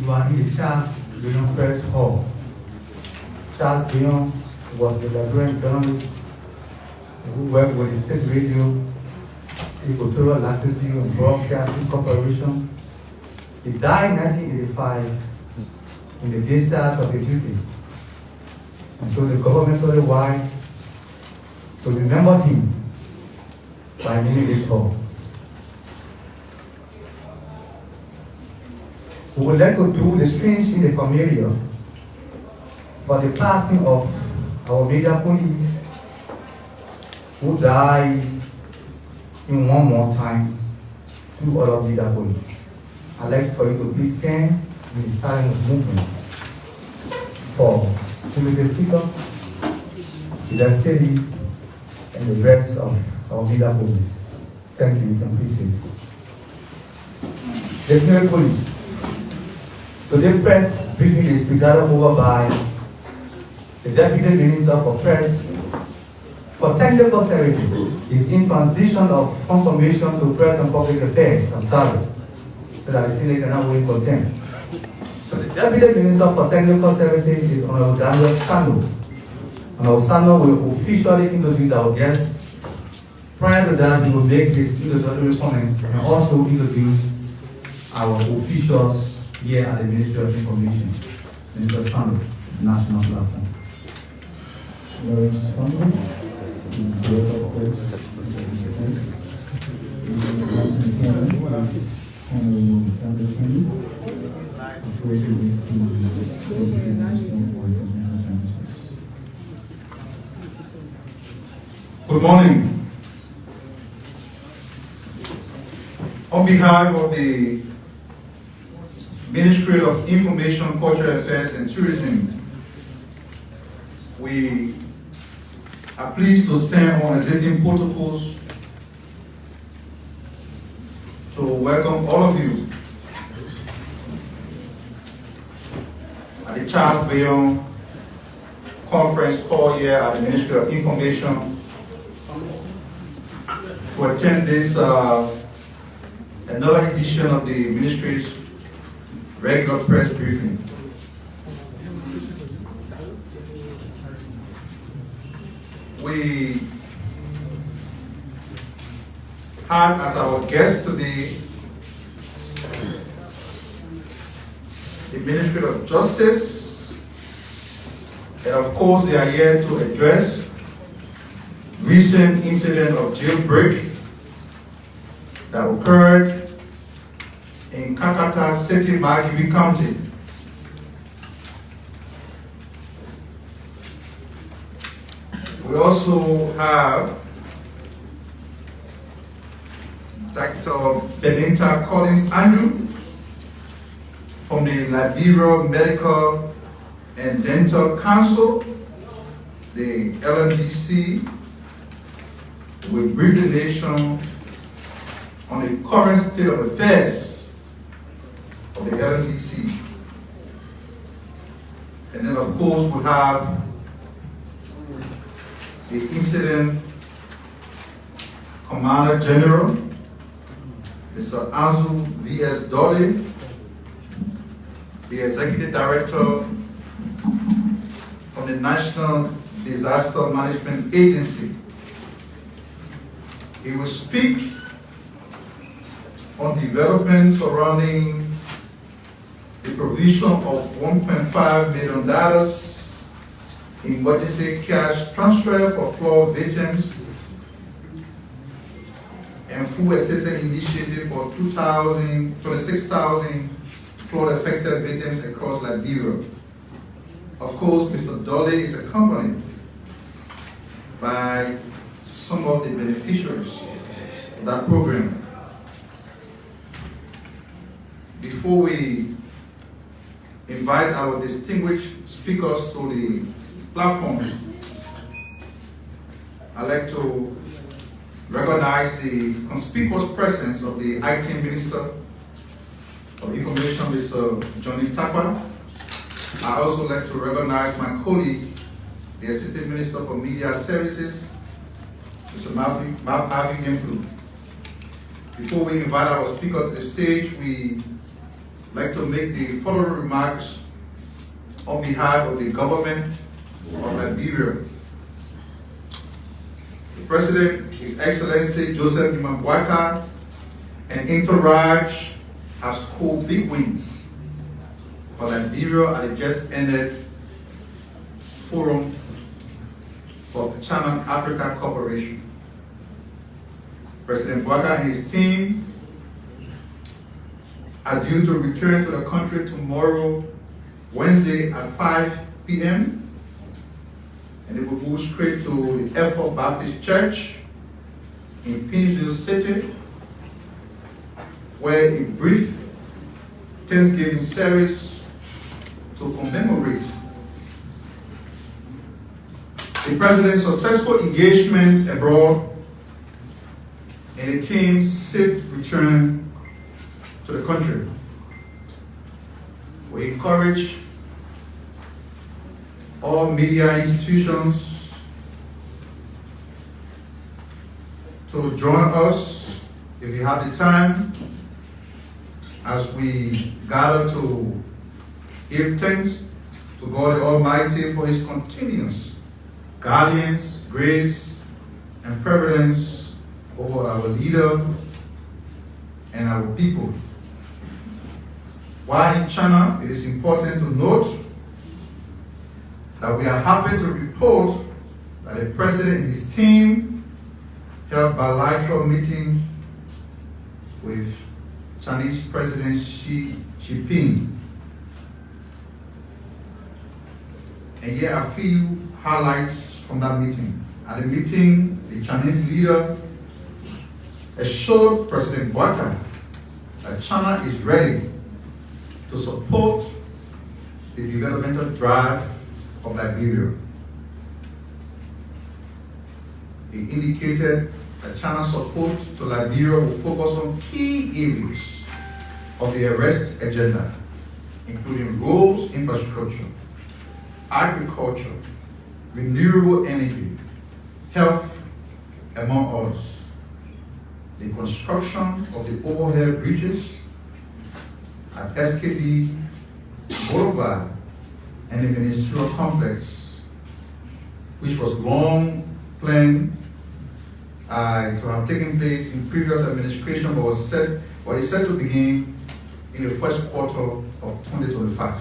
You are in the Charles Guillaume Press Hall. Charles Guillaume was a Liberian journalist who worked with the State Radio, Equatorial Latitude and Broadcasting Corporation. He died in 1985 in the discharge of a duty. And so the government thought it wise to remember him by naming this hall. We would like to do the strings in the familiar for the passing of our media police who died in one more time, 2 other media police. I'd like for you to please stand in the starting of movement for Timothy Seeker, Ida City, and the rest of our media police. Thank you, you can please sit. The State Police. Today's press briefing is presided over by the Deputy Minister for Press for Technical Services. Is in transition of confirmation to Press and Public Affairs. I'm sorry. So that the Senate cannot wait for 10. So the Deputy Minister for Technical Services is Honorable Daniel Sano. Honorable Sano will officially introduce our guests. Prior to that, he will make his introductory comments and also introduce our officials here at the Ministry of Information. Minister Sano, National Platform. Good morning. On behalf of the Ministry of Information, Cultural Affairs and Tourism, we are pleased to stand on existing protocols to welcome all of you at the Charles Guillaume Conference Hall here at the Ministry of Information to attend this another edition of the Ministry's regular press briefing. We have as our guest today the Ministry of Justice, and of course they are here to address recent incident of jailbreak that occurred in Kakata City, Magibi County. We also have Dr. Benita Collins Andrew from the Liberia Medical and Dental Council, the LNDC, will brief the nation on the current state of affairs of the LNDC. And then of course we have the Incident Commander General, Mr. Anzu V.S. Dolly, the Executive Director from the National Disaster Management Agency. He will speak on developments surrounding the provision of $1.5 million emergency cash transfer for flood victims and food assistance initiative for 26,000 flood affected victims across Liberia. Of course, Mr. Dolly is accompanied by some of the beneficiaries of that program. Before we invite our distinguished speakers to the platform, I'd like to recognize the conspicuous presence of the Acting Minister of Information, Mr. Johnny Takwa. I also like to recognize my colleague, the Assistant Minister for Media Services, Mr. Mavi Gemplu. Before we invite our speaker to the stage, we like to make the following remarks on behalf of the government of Liberia. The President, His Excellency Joseph Boakai, and entourage have scored big wins for Liberia at the just ended Forum for the Channel Africa Corporation. President Boakai and his team are due to return to the country tomorrow, Wednesday at 5 p.m. and they will move straight to the Effort Baptist Church in Pinsville City, where a brief Thanksgiving service to commemorate the President's successful engagement abroad and the team's safe return to the country. We encourage all media institutions to join us if you have the time as we gather to give thanks to God the Almighty for His continuous guidance, grace, and providence over our leader and our people. While in China, it is important to note that we are happy to report that the President and his team held bilateral meetings with Chinese President Xi Jinping. And here are a few highlights from that meeting. At the meeting, the Chinese leader assured President Boakai that China is ready to support the developmental drive of Liberia. He indicated that China's support to Liberia will focus on key areas of the arrest agenda, including roads, infrastructure, agriculture, renewable energy, health, among others. The construction of the overhead bridges at SKD Boulevard and the ministerial complex, which was long planned to have taken place in previous administration, but is set to begin in the first quarter of 2025.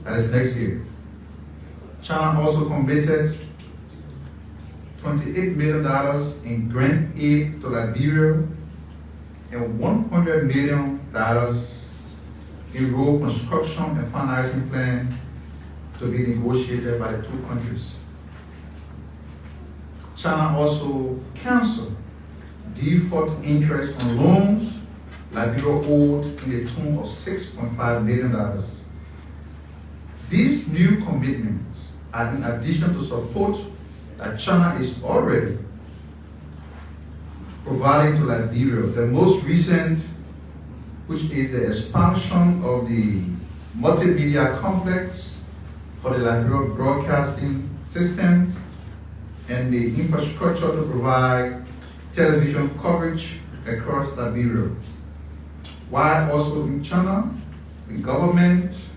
That is next year. China also committed $28 million in grant aid to Liberia and $100 million in road construction and financing plan to be negotiated by the two countries. China also canceled default interest on loans Liberia owed in the tune of $6.5 million. These new commitments are in addition to support that China is already providing to Liberia. The most recent, which is the expansion of the multimedia complex for the Liberia broadcasting system and the infrastructure to provide television coverage across Liberia. While also in China, the government,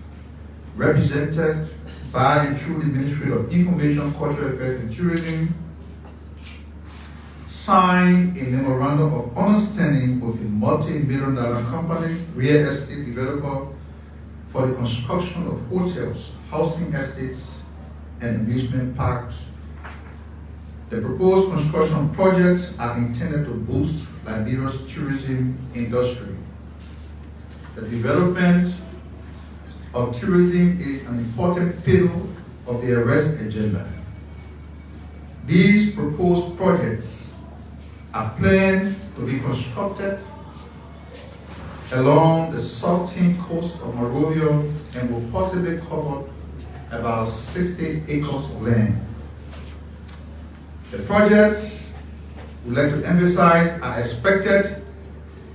represented by and through the Ministry of Information, Cultural Affairs and Tourism, signed a memorandum of understanding with a multi-million-dollar company, real estate developer, for the construction of hotels, housing estates, and amusement parks. The proposed construction projects are intended to boost Liberia's tourism industry. The development of tourism is an important pillar of the arrest agenda. These proposed projects are planned to be constructed along the southern coast of Monrovia and will possibly cover about 60 acres of land. The projects, we'd like to emphasize, are expected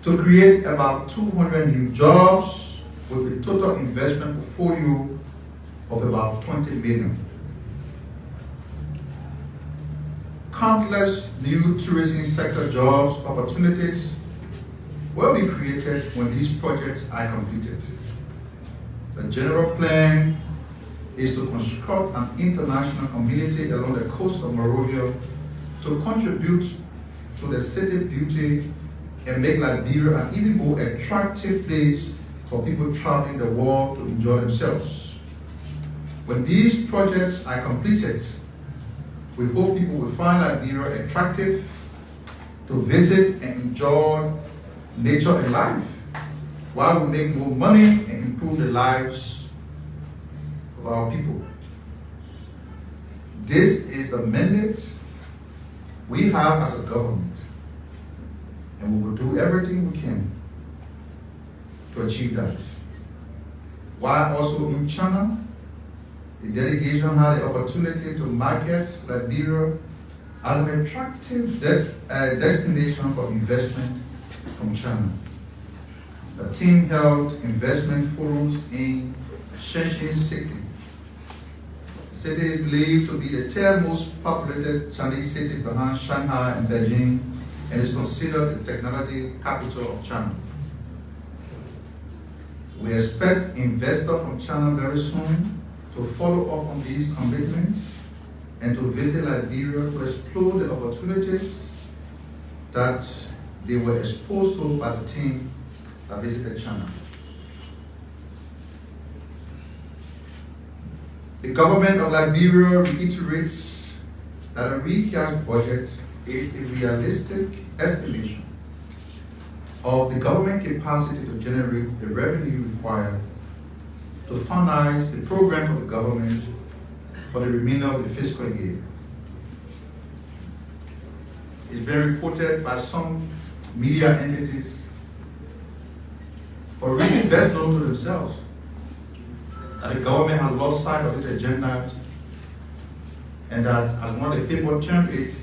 to create about 200 new jobs with a total investment portfolio of about $20 million. Countless new tourism sector jobs opportunities will be created when these projects are completed. The general plan is to construct an international community along the coast of Monrovia to contribute to the city beauty and make Liberia an even more attractive place for people traveling the world to enjoy themselves. When these projects are completed, we hope people will find Liberia attractive to visit and enjoy nature and life, while we make more money and improve the lives of our people. This is the mandate we have as a government, and we will do everything we can to achieve that. While also in China, the delegation had the opportunity to market Liberia as an attractive destination for investment from China. The team held investment forums in Shenzhen City. The city is believed to be the third most populated Chinese city behind Shanghai and Beijing, and is considered the technology capital of China. We expect investors from China very soon to follow up on these commitments and to visit Liberia to explore the opportunities that they were exposed to by the team that visited China. The government of Liberia reiterates that a recast budget is a realistic estimation of the government capacity to generate the revenue required to finance the program of the government for the remainder of the fiscal year. It's been reported by some media entities, for reasons best known to themselves, that the government has lost sight of its agenda, and that, as one of the people termed it,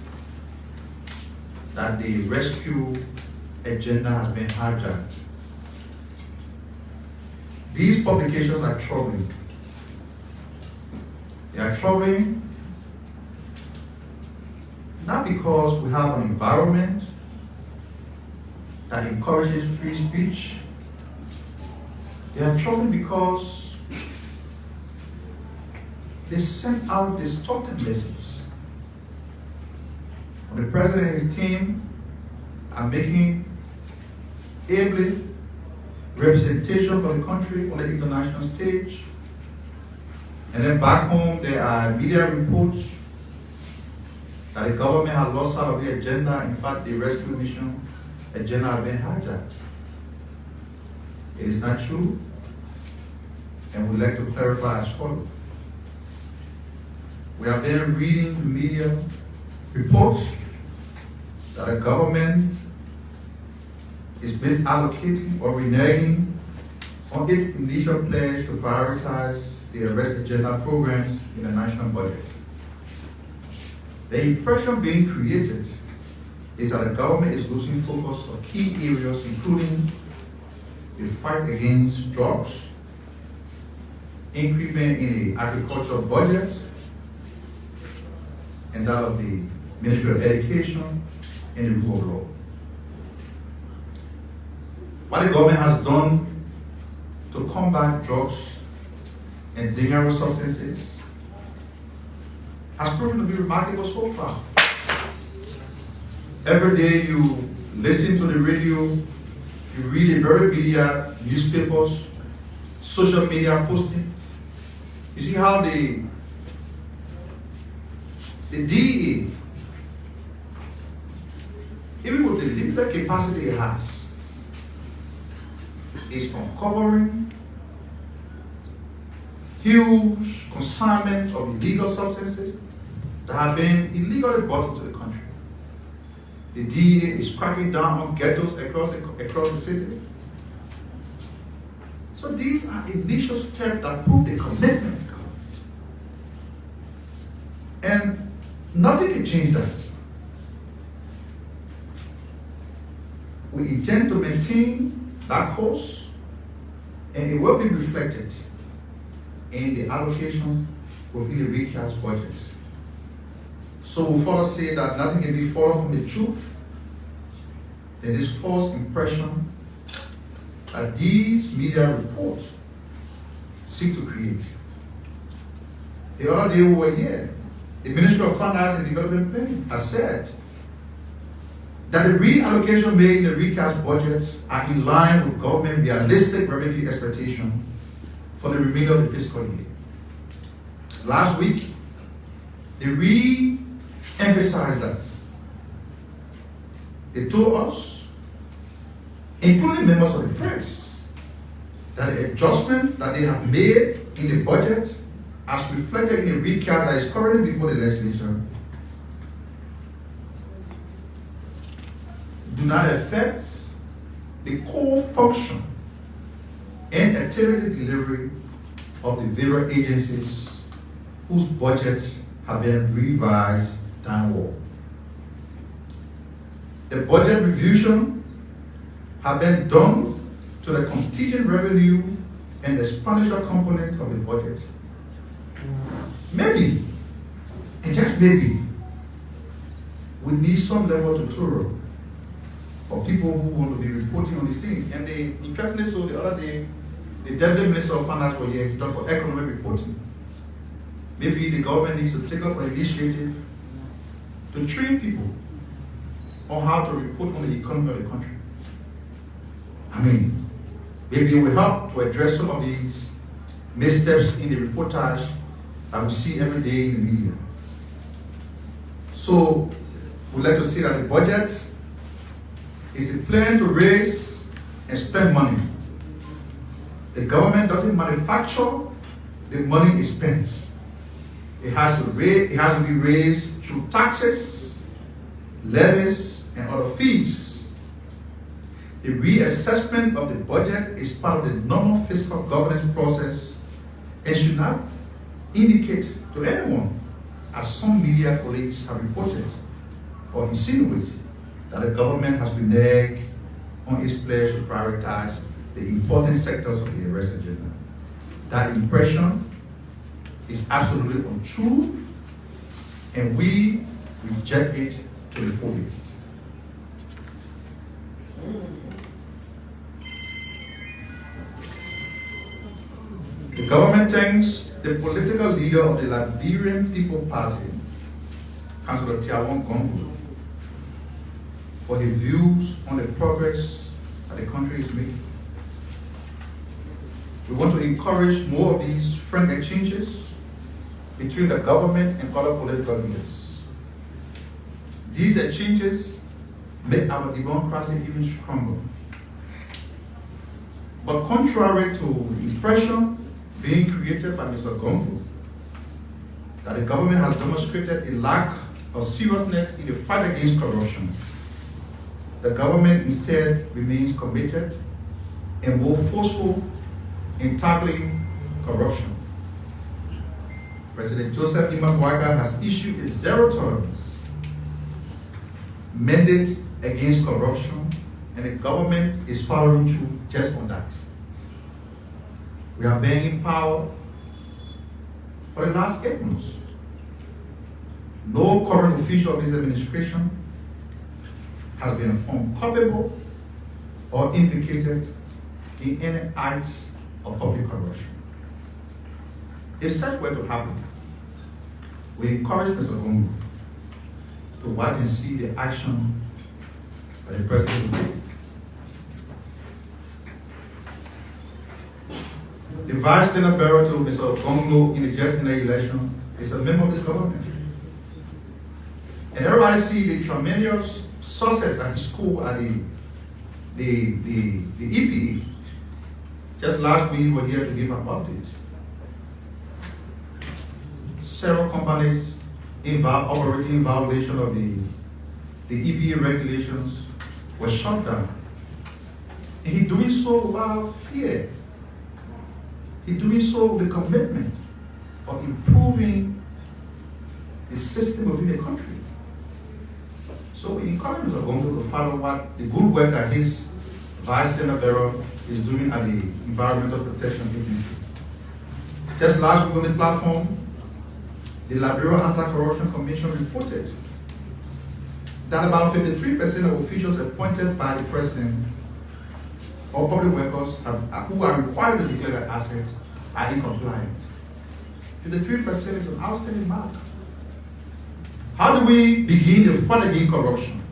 that the rescue agenda has been hijacked. These publications are troubling. They are troubling not because we have an environment that encourages free speech. They are troubling because they send out distorted messages. When the president and his team are making ably representation for the country on the international stage, and then back home there are media reports that the government has lost sight of the agenda. In fact, the rescue mission agenda has been hijacked. It is not true, and we'd like to clarify as follows. We have been reading the media reports that the government is misallocating or reneging on its initial pledge to prioritize the arrest agenda programs in the national budget. The impression being created is that the government is losing focus on key areas, including the fight against drugs, increment in the agricultural budget, and that of the Ministry of Education and the rule of law. What the government has done to combat drugs and dangerous substances has proven to be remarkable so far. Every day you listen to the radio, you read the very media, newspapers, social media posting. You see how the DEA, even with the limited capacity it has, is uncovering huge consignment of illegal substances that have been illegally brought into the country. The DEA is cracking down on ghettos across the city. So these are initial steps that prove the commitment of government. And nothing can change that. We intend to maintain that course, and it will be reflected in the allocation within the recast budget. So we further say that nothing can be further from the truth than this false impression that these media reports seek to create. The other day we were here, the Ministry of Finance and Development Planning has said that the reallocation made in the recast budget are in line with government realistic revenue expectation for the remainder of the fiscal year. Last week, they re-emphasized that. They told us, including members of the press, that the adjustment that they have made in the budget as reflected in the recast that is currently before the legislature do not affect the core function and activity delivery of the various agencies whose budgets have been revised downward. The budget revision have been done to the contingent revenue and expenditure component of the budget. Maybe, and just maybe, we need some level of tutorial for people who want to be reporting on these things. And they, interestingly so, the other day, the Deputy Minister of Finance was here, he talked about economic reporting. Maybe the government needs to take up an initiative to train people on how to report on the economy of the country. I mean, maybe it will help to address some of these missteps in the reportage that we see every day in the media. So, we'd like to see that the budget is a plan to raise and spend money. The government doesn't manufacture the money it spends. It has to be raised through taxes, levies, and other fees. The reassessment of the budget is part of the normal fiscal governance process and should not indicate to anyone, as some media colleagues have reported or insinuated, that the government has reneged on its pledge to prioritize the important sectors of the arrest agenda. That impression is absolutely untrue, and we reject it to the fullest. The government thanks the political leader of the Liberian People Party, Councillor Tiawon Gongo, for his views on the progress that the country is making. We want to encourage more of these frank exchanges between the government and other political leaders. These exchanges make our democracy even stronger. But contrary to the impression being created by Mr. Gongo, that the government has demonstrated a lack of seriousness in the fight against corruption, the government instead remains committed and more forceful in tackling corruption. President Joseph Imagwaga has issued a zero-tolerance mandate against corruption, and the government is following through just on that. We have been in power for the last 8 months. No current official of this administration has been found culpable or implicated in any acts of public corruption. If such were to happen, we encourage Mr. Gongo to watch and see the action that the president will take. The Vice Senate bearer to Mr. Gongo in the just in the election is a member of this government. And everybody see the tremendous success that he scored at the EPE. Just last week, we were here to give an update. Several companies operating in violation of the EPA regulations were shut down. And he doing so without fear. He doing so with the commitment of improving the system within the country. So we encourage Mr. Gongo to follow what the good work that his Vice Senate bearer is doing at the Environmental Protection Agency. Just last week on the platform, the Liberia Anti-Corruption Commission reported that about 53% of officials appointed by the president or public workers who are required to declare their assets are in compliance. 53% is an outstanding mark. How do we begin to fight against corruption?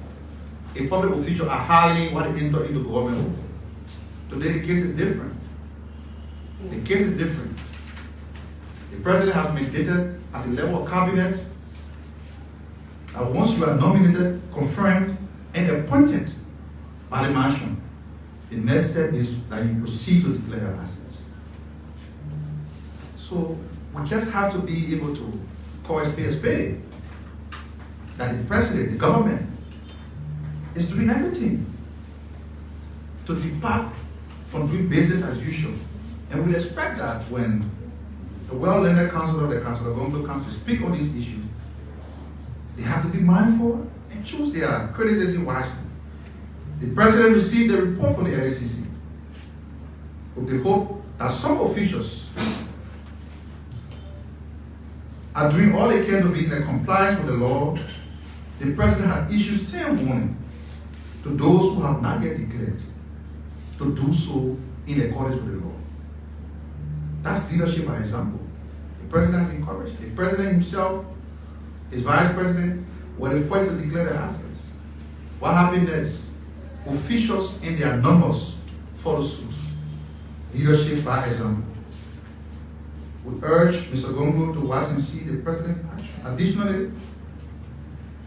A public official are highly what they enter into government. Today the case is different. The case is different. The president has mandated at the level of cabinet that once you are nominated, confirmed, and appointed by the mansion, the next step is that you proceed to declare your assets. So we just have to be able to call a spade. That the president, the government, is doing everything to depart from doing business as usual. And we expect that when the well-learned council of the Council of Government comes to speak on this issue, they have to be mindful and choose their criticism wisely. The president received a report from the LACC with the hope that some officials are doing all they can to be in compliance with the law. The president had issued stern warning to those who have not yet declared to do so in accordance with the law. That's leadership by example. The president has encouraged. The president himself, his vice president, were the first to declare their assets. What happened is officials in their numbers follow suit. Leadership by example. We urge Mr. Gombo to watch and see the president's action. Additionally,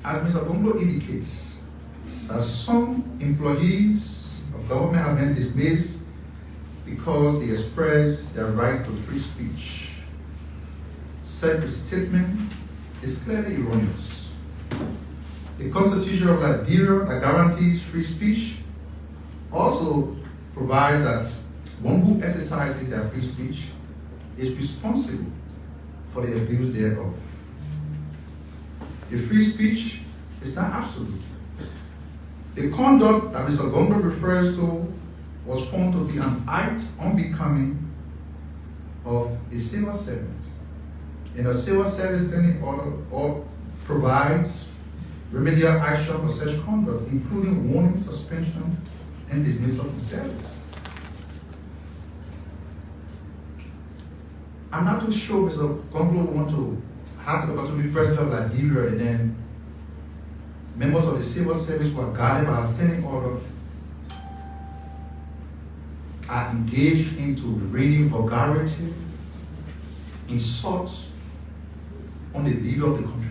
as Mr. Gombo indicates, that some employees of government have been dismissed because they express their right to free speech. Such a statement is clearly erroneous. The Constitution of Liberia that guarantees free speech also provides that one who exercises their free speech is responsible for the abuse thereof. The free speech is not absolute. The conduct that Mr. Gombo refers to was found to be an act unbecoming of a civil servant. And a civil service standing order provides remedial action for such conduct, including warning, suspension, and dismissal from service. I'm not too sure Mr. Gombo want to have the opportunity to be president of Liberia and then members of the civil service who are guarded by a standing order are engaged into raining vulgarity, insults on the leader of the country.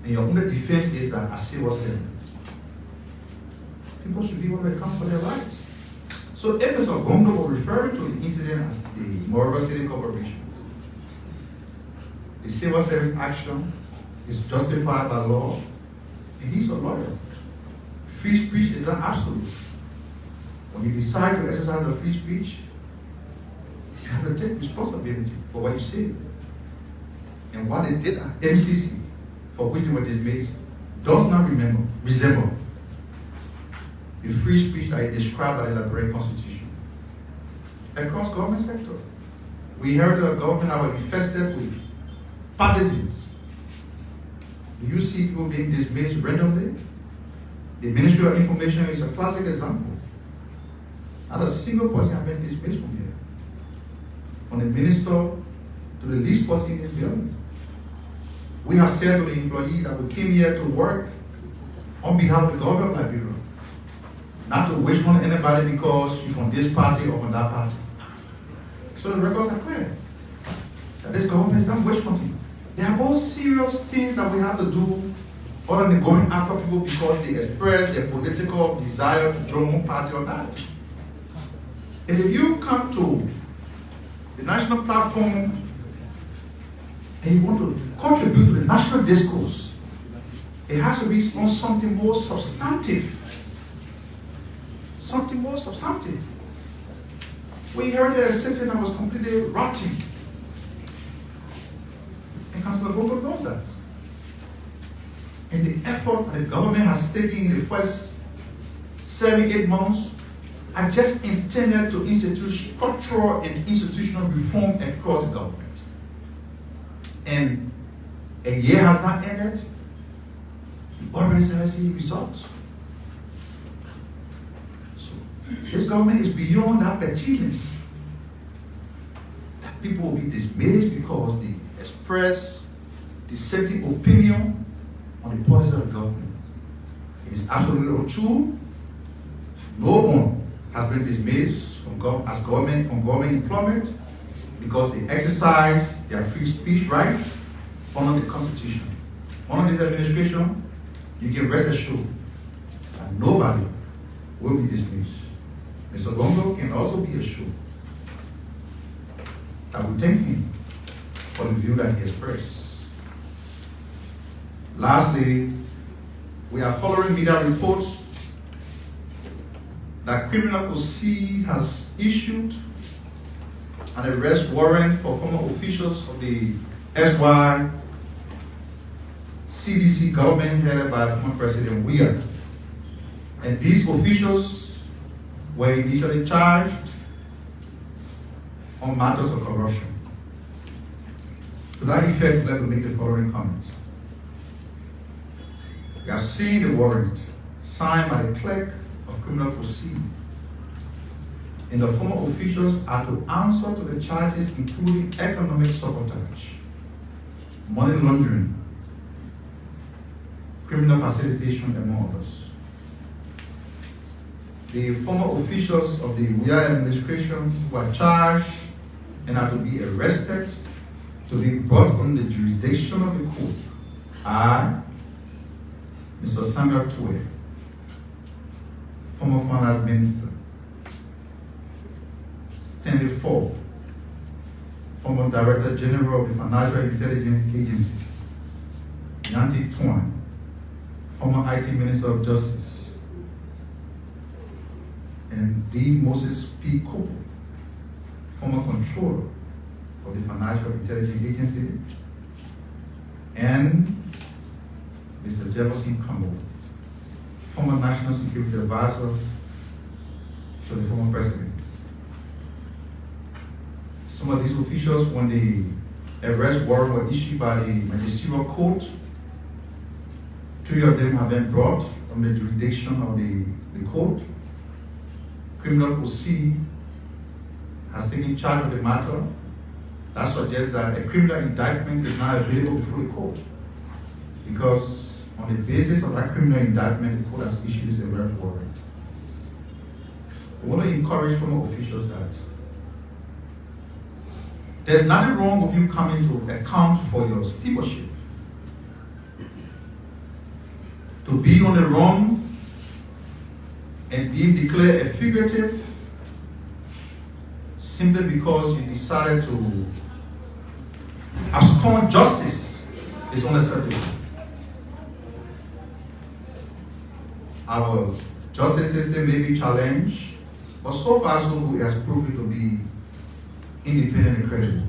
And your only defense is that a civil servant. People should be able to account for their rights. So if Mr. Gombo was referring to the incident at the Moreover City Corporation, the civil service action is justified by law, and he's a lawyer. Free speech is not absolute. When you decide to exercise your free speech, you have to take responsibility for what you say. And what they did at MCC, for which they were dismissed, does not resemble the free speech that is described by the Liberian Constitution. Across government sector, we heard that government are infested with partisans. Do you see people being dismissed randomly? The Ministry of Information is a classic example. Not a single person has been dismissed from here. From the minister to the least person in this building. We have said to the employee that we came here to work on behalf of the government of Liberia, not to wish on anybody because you're from this party or from that party. So the records are clear. That this government is not wish hunting. There are more serious things that we have to do other than going after people because they express their political desire to join one party or not. And if you come to the national platform and you want to contribute to the national discourse, it has to be on something more substantive. Something more substantive. We heard a system that was completely rotten. And Councillor Gombo knows that. And the effort that the government has taken in the first 7-8 months are just intended to institute structural and institutional reform across the government. And a year has not ended, we already start seeing results. So This government is beyond that pettiness. That people will be dismayed because they express dissenting opinion on the policy of the government. It is absolutely untrue. No one has been dismissed from government employment because they exercise their free speech rights under the Constitution. Under this administration, you can rest assured that nobody will be dismissed. Mr. Bongo can also be assured that we thank him for the view that he expressed. Lastly, we are following media reports that Criminal Code has issued an arrest warrant for former officials of the SY CDC government headed by former President Weah. And these officials were initially charged on matters of corruption. To that effect, let me make the following comments. We have seen the warrant signed by the clerk of criminal proceedings, and the former officials are to answer to the charges including economic sabotage, money laundering, criminal facilitation, among others. The former officials of the Weah administration who are charged and are to be arrested to be brought under the jurisdiction of the court are Mr. Samuel Tue, former finance minister; Stanley Ford, former director general of the Financial Intelligence Agency; Yanti Twan, former IT minister of justice; and D. Moses P. Cooper, former controller of the Financial Intelligence Agency; and Mr. Jefferson Campbell, former National Security Advisor to the former president. Some of these officials, when the arrest warrant were issued by the magisterial court, 3 of them have been brought under the jurisdiction of the court. Criminal Code has taken charge of the matter. That suggests that a criminal indictment is not available before the court, because on the basis of that criminal indictment, the court has issued this arrest warrant. I want to encourage former officials that there's nothing wrong with you coming to account for your stewardship. To be on the run and being declared a fugitive simply because you decided to abscond justice is unacceptable. Our justice system may be challenged, but so far so good, it has proven to be independent and credible.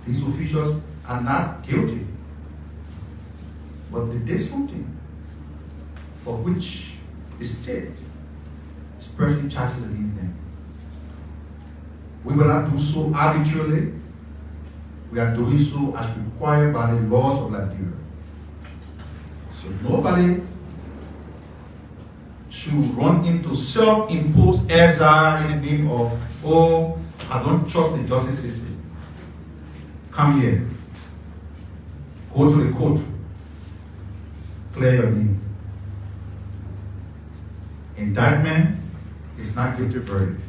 These officials are not guilty, but they did something for which the state is pressing charges against them. We will not do so arbitrarily. We are doing so as required by the laws of Liberia. So nobody should run into self-imposed exile in the name of, oh, I don't trust the justice system. Come here. Go to the court. Clear your name. Indictment is not guilty verdict.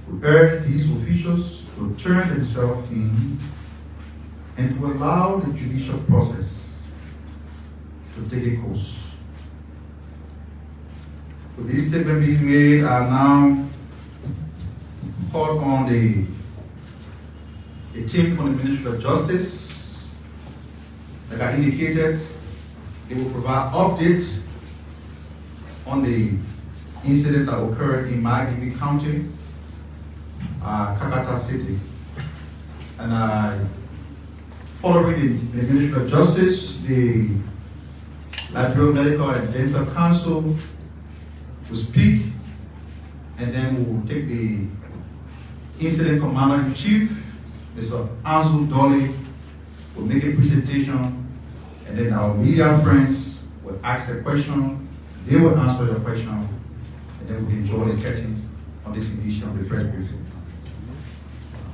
We urge these officials to turn themselves in and to allow the judicial process to take a course. With this statement being made, I now call on the team from the Ministry of Justice. Like I indicated, they will provide updates on the incident that occurred in Maggie County, Kakata City. And following the Ministry of Justice, the Liberia Medical and Dental Council will speak, and then we will take the incident commander-in-chief, Mr. Anzu Dolly, will make a presentation, and then our media friends will ask a question, they will answer the question, and then we enjoy the catching on this edition of the press briefing.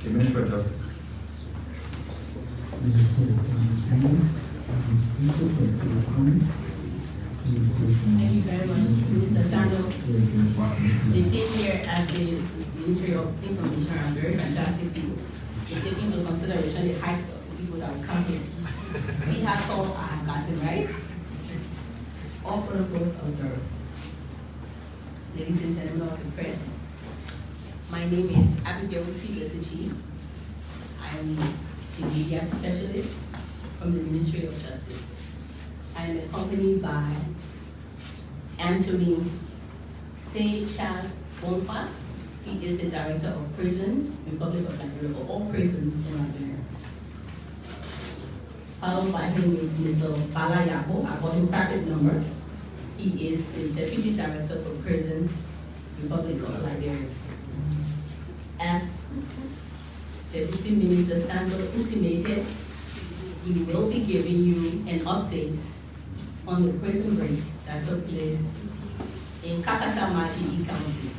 The Minister of Justice. Thank you very much, Mr. Sandro. The team here at the Ministry of Information are very fantastic people. They take into consideration the heights of the people that will come here. See how tall I have gotten, right? All protocols observed. Ladies and gentlemen of the press, my name is Abigail T. Lesichi. I am the media specialist from the Ministry of Justice. I am accompanied by Anthony Charles Bonpa. He is the Director of Prisons, Republic of Liberia, for all prisons in Liberia. Followed by him is Mr. Bala Yabo, I got him private number. He is the Deputy Director for Prisons, Republic of Liberia. As Deputy Minister Sandro intimated, he will be giving you an update on the prison break that took place in Kakata, Maki County.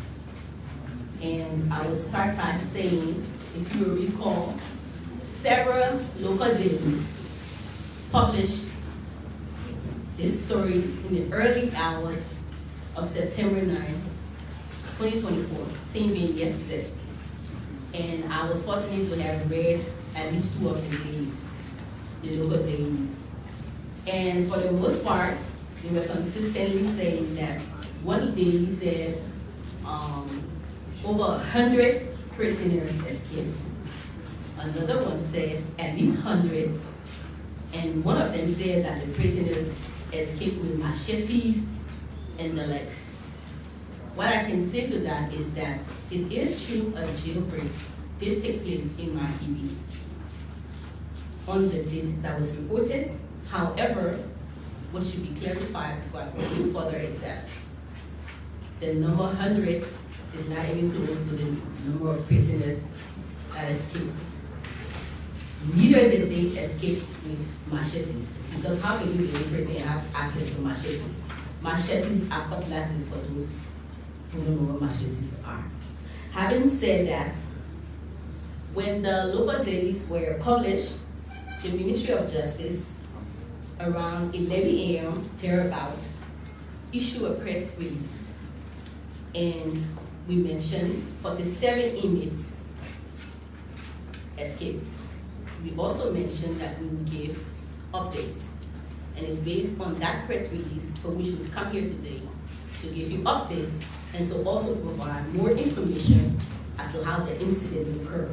And I will start by saying, if you recall, several local dailies published this story in the early hours of September 9, 2024, same being yesterday. And I was fortunate to have read at least 2 of the dailies, the local dailies. And for the most part, they were consistently saying that one daily said over 100 prisoners escaped. Another one said at least hundreds. And one of them said that the prisoners escaped with machetes and the legs. What I can say to that is that it is true a jailbreak did take place in Makibi on the date that was reported. However, what should be clarified before I go further is that the number 100 is not even close to the number of prisoners that escaped. Neither did they escape with machetes, because how can you be in prison and have access to machetes? Machetes are cutlasses for those who don't know what machetes are. Having said that, when the local dailies were published, the Ministry of Justice, around 11 a.m. thereabout, issued a press release. And we mentioned 47 inmates escaped. We also mentioned that we would give updates. And it's based on that press release for which we've come here today to give you updates and to also provide more information as to how the incidents occurred.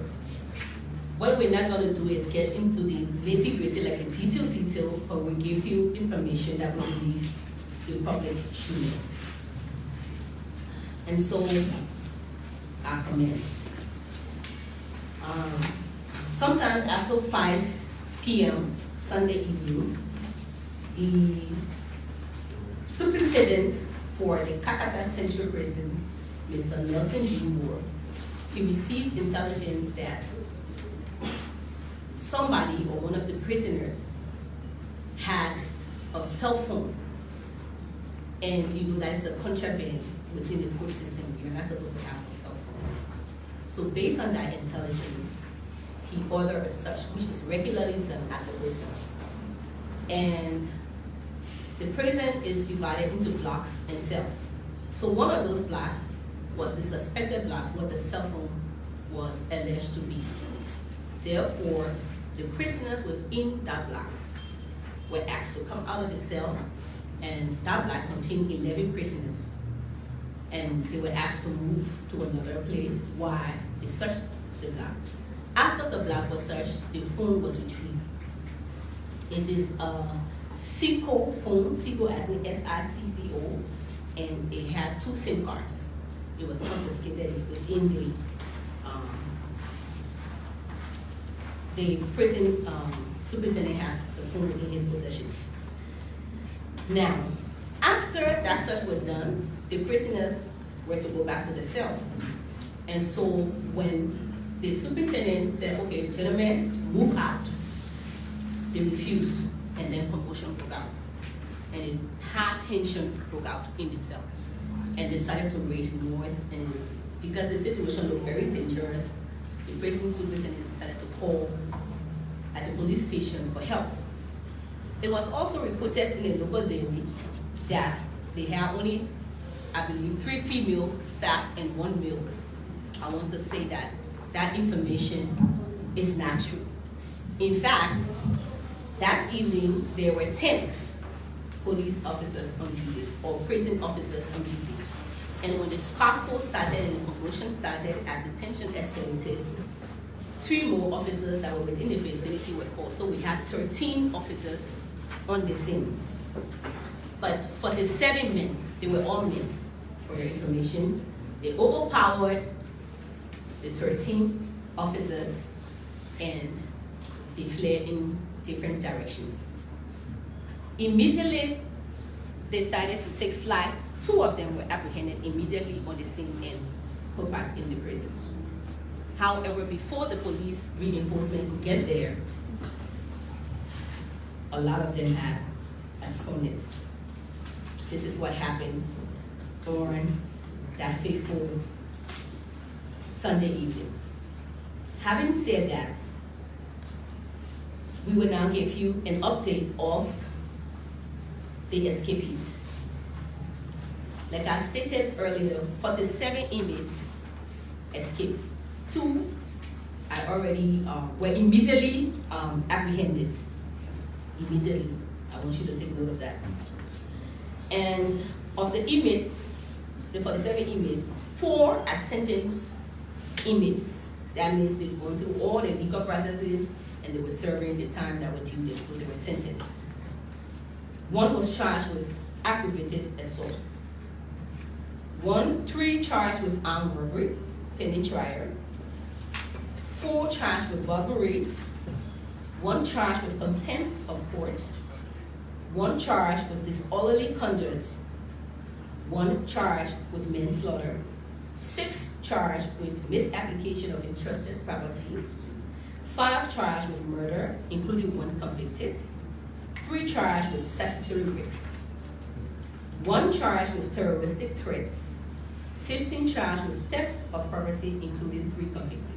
What we're not going to do is get into the nitty-gritty, like a detail, but we'll give you information that we believe the public should know. And so, our comments. Sometimes after 5 p.m. Sunday evening, the superintendent for the Kakata Central Prison, Mr. Nelson B. Moore, he received intelligence that somebody or one of the prisoners had a cell phone. And you know that is a contraband within the court system. You're not supposed to have a cell phone. So based on that intelligence, he ordered a search, which is regularly done at the prison. And the prison is divided into blocks and cells. So one of those blocks was the suspected blocks where the cell phone was alleged to be. Therefore, the prisoners within that block were asked to come out of the cell, and that block contained 11 prisoners. And they were asked to move to another place while they searched the block. After the block was searched, the phone was retrieved. It is a SICO phone, SICO as in SICCO, and it had 2 SIM cards. It was confiscated. It's within the prison superintendent has the phone in his possession. Now, after that search was done, the prisoners were to go back to the cell. And so when the superintendent said, okay, gentlemen, move out, they refused, and then commotion broke out. And high tension broke out in the cell. and they started to raise noise, and because the situation looked very dangerous, the prison superintendent decided to call at the police station for help. It was also reported in a local daily that they had only, I believe, 3 female staff and 1 male. I want to say that that information is not true. In fact, that evening there were 10 police officers on duty, or prison officers on duty. And when the scuffle started and the commotion started, as the tension escalated, 3 more officers that were within the vicinity were called. So we had 13 officers on the scene. But 47 men, they were all men, for your information. They overpowered the 13 officers and they fled in different directions. Immediately, they started to take flight. 2 of them were apprehended immediately on the scene and put back in the prison. However, before the police reinforcement could get there, a lot of them had absconded. This is what happened on that fateful Sunday evening. Having said that, we will now give you an update of the escapees. Like I stated earlier, 47 inmates escaped. 2 are already were immediately apprehended. Immediately, I want you to take note of that. And of the inmates, the 47 inmates, 4 are sentenced inmates. That means they've gone through all the legal processes and they were serving the time that were due them, so they were sentenced. 1 was charged with aggravated assault. 3 charged with armed robbery, pending trial. 4 charged with burglary. 1 charged with contempt of court. 1 charged with disorderly conduct. 1 charged with manslaughter. 6 charged with misapplication of entrusted property. 5 charged with murder, including 1 convicted. 3 charged with statutory rape. 1 charged with terroristic threats. 15 charged with theft of property, including 3 convicted.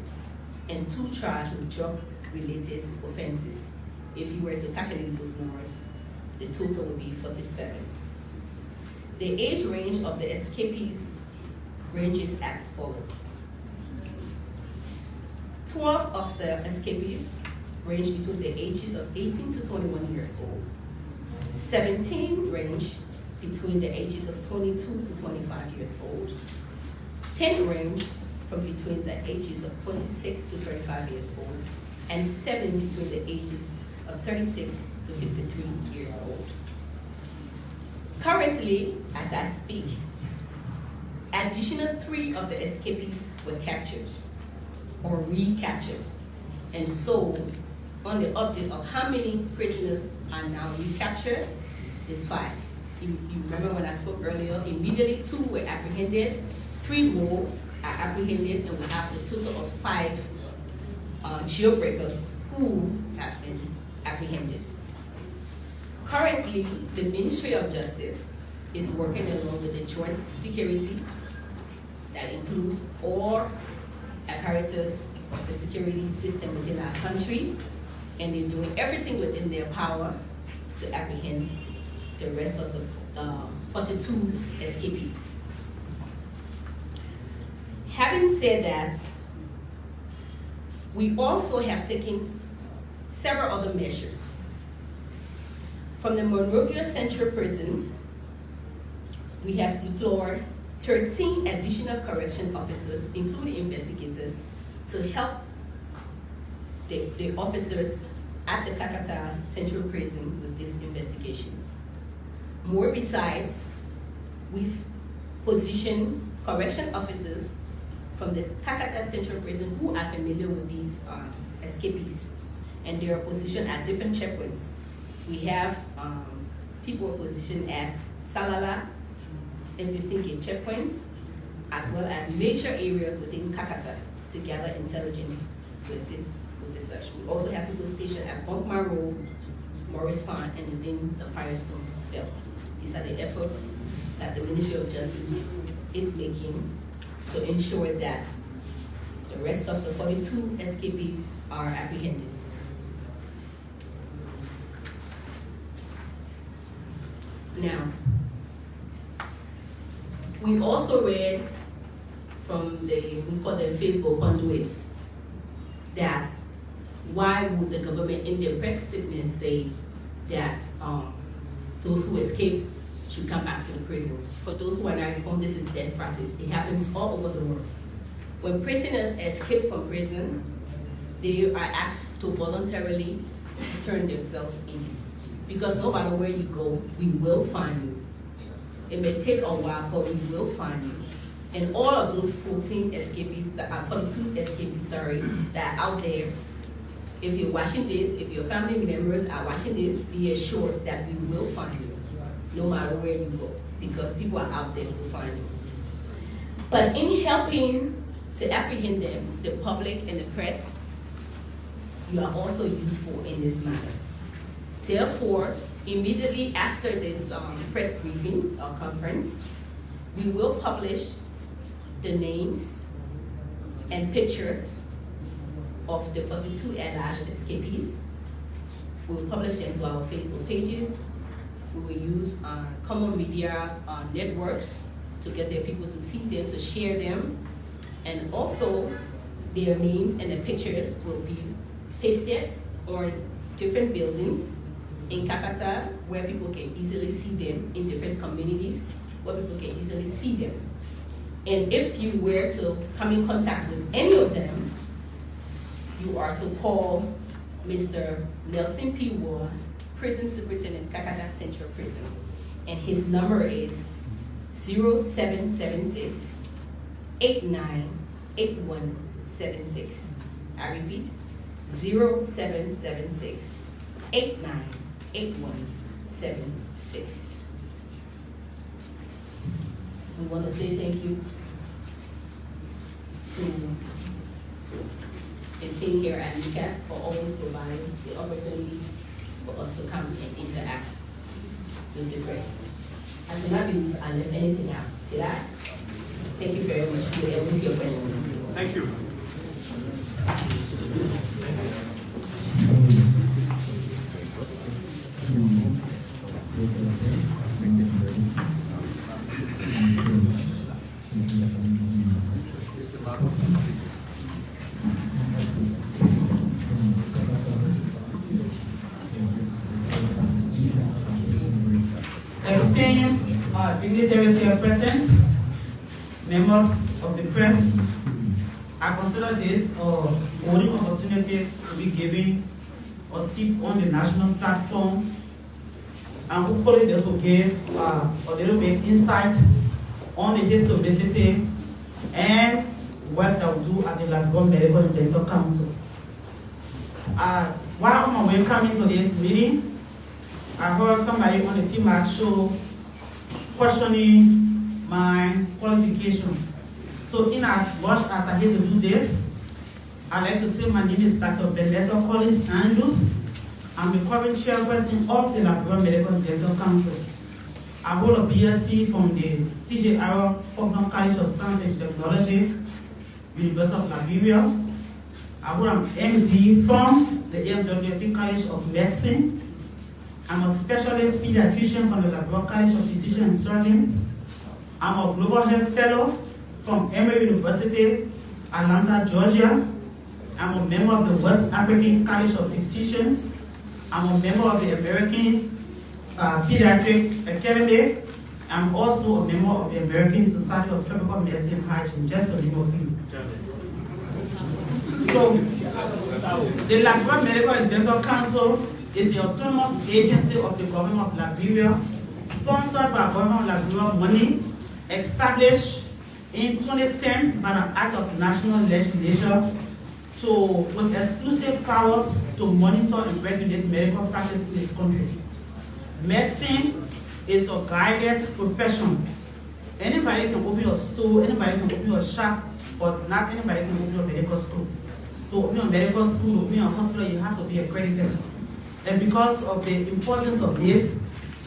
And 2 charged with drug-related offenses. If you were to calculate those numbers, the total would be 47. The age range of the escapees ranges as follows. 12 of the escapees range between the ages of 18 to 21 years old. 17 range between the ages of 22 to 25 years old. 10 range from between the ages of 26 to 35 years old. And 7 between the ages of 36 to 53 years old. Currently, as I speak, additional 3 of the escapees were captured or recaptured. And so, on the update of how many prisoners are now recaptured is 5. You remember when I spoke earlier, immediately 2 were apprehended, 3 more are apprehended, and we have a total of 5 jailbreakers who have been apprehended. Currently, the Ministry of Justice is working along with the joint security that includes all apparatus of the security system within our country, and they're doing everything within their power to apprehend the rest of the 42 escapees. Having said that, we also have taken several other measures. From the Monrovia Central Prison, we have deployed 13 additional correction officers, including investigators, to help the officers at the Kakata Central Prison with this investigation. More besides, we've positioned correction officers from the Kakata Central Prison who are familiar with these escapees, and they are positioned at different checkpoints. We have people positioned at Salala and 15 checkpoints, as well as major areas within Kakata to gather intelligence to assist with the search. We also have people stationed at Bonkma Road, Morris Pond, and within the Firestone Belt. These are the efforts that the Ministry of Justice is making to ensure that the rest of the 42 escapees are apprehended. Now, we also read from we call them Facebook conduits, that why would the government in their press statement say that those who escape should come back to the prison? For those who are not informed, this is best practice. It happens all over the world. When prisoners escape from prison, they are asked to voluntarily turn themselves in. Because no matter where you go, we will find you. It may take a while, but we will find you. And all of those 42 escapees that are out there, if you're watching this, if your family members are watching this, be assured that we will find you, no matter where you go, because people are out there to find you. But in helping to apprehend them, the public and the press, you are also useful in this matter. Therefore, immediately after this press briefing or conference, we will publish the names and pictures of the 42 alleged escapees. We will publish them to our Facebook pages. We will use common media networks to get their people to see them, to share them. And also, their names and the pictures will be pasted on different buildings in Kakata, where people can easily see them, in different communities, where people can easily see them. And if you were to come in contact with any of them, you are to call Mr. Nelson P. Ward, Prison Superintendent, Kakata Central Prison. And his number is 0776 898176. I repeat, 0776 898176. We want to say thank you to the team here at NICAP for always providing the opportunity for us to come and interact with the press. I do not believe I left anything out. Did I? Thank you very much. We'll answer your questions. Thank you. Esteemed dignitaries here present, members of the press, I consider this a golden opportunity to be given or sit on the national platform, and hopefully this will give a little bit insight on the historicity and what I will do at the Liberia Medical and Dental Council. While on my way coming to this meeting, I heard somebody on the team show questioning my qualifications. So in as much as I hate to do this, I'd like to say my name is Dr. Benedetta Collins Andrews. I'm the current chairperson of the Liberia Medical and Dental Council. I hold a BSc from the TJ Arrow Faulkner College of Science and Technology, University of Liberia. I hold an MD from the AMWT College of Medicine. I'm a specialist pediatrician from the Liberia College of Physicians and Surgeons. I'm a Global Health Fellow from Emory University, Atlanta, Georgia. I'm a member of the West African College of Physicians. I'm a member of the American Pediatric Academy. I'm also a member of the American Society of Tropical Medicine and Hygiene, just to name a few. So, the Liberia Medical and Dental Council is the autonomous agency of the government of Liberia, sponsored by government of Liberia money, established in 2010 by an act of national legislation with exclusive powers to monitor and regulate medical practice in this country. Medicine is a guided profession. Anybody can open a store, anybody can open a shop, but not anybody can open a medical school. To open a medical school, to open a hospital, you have to be accredited. And because of the importance of this,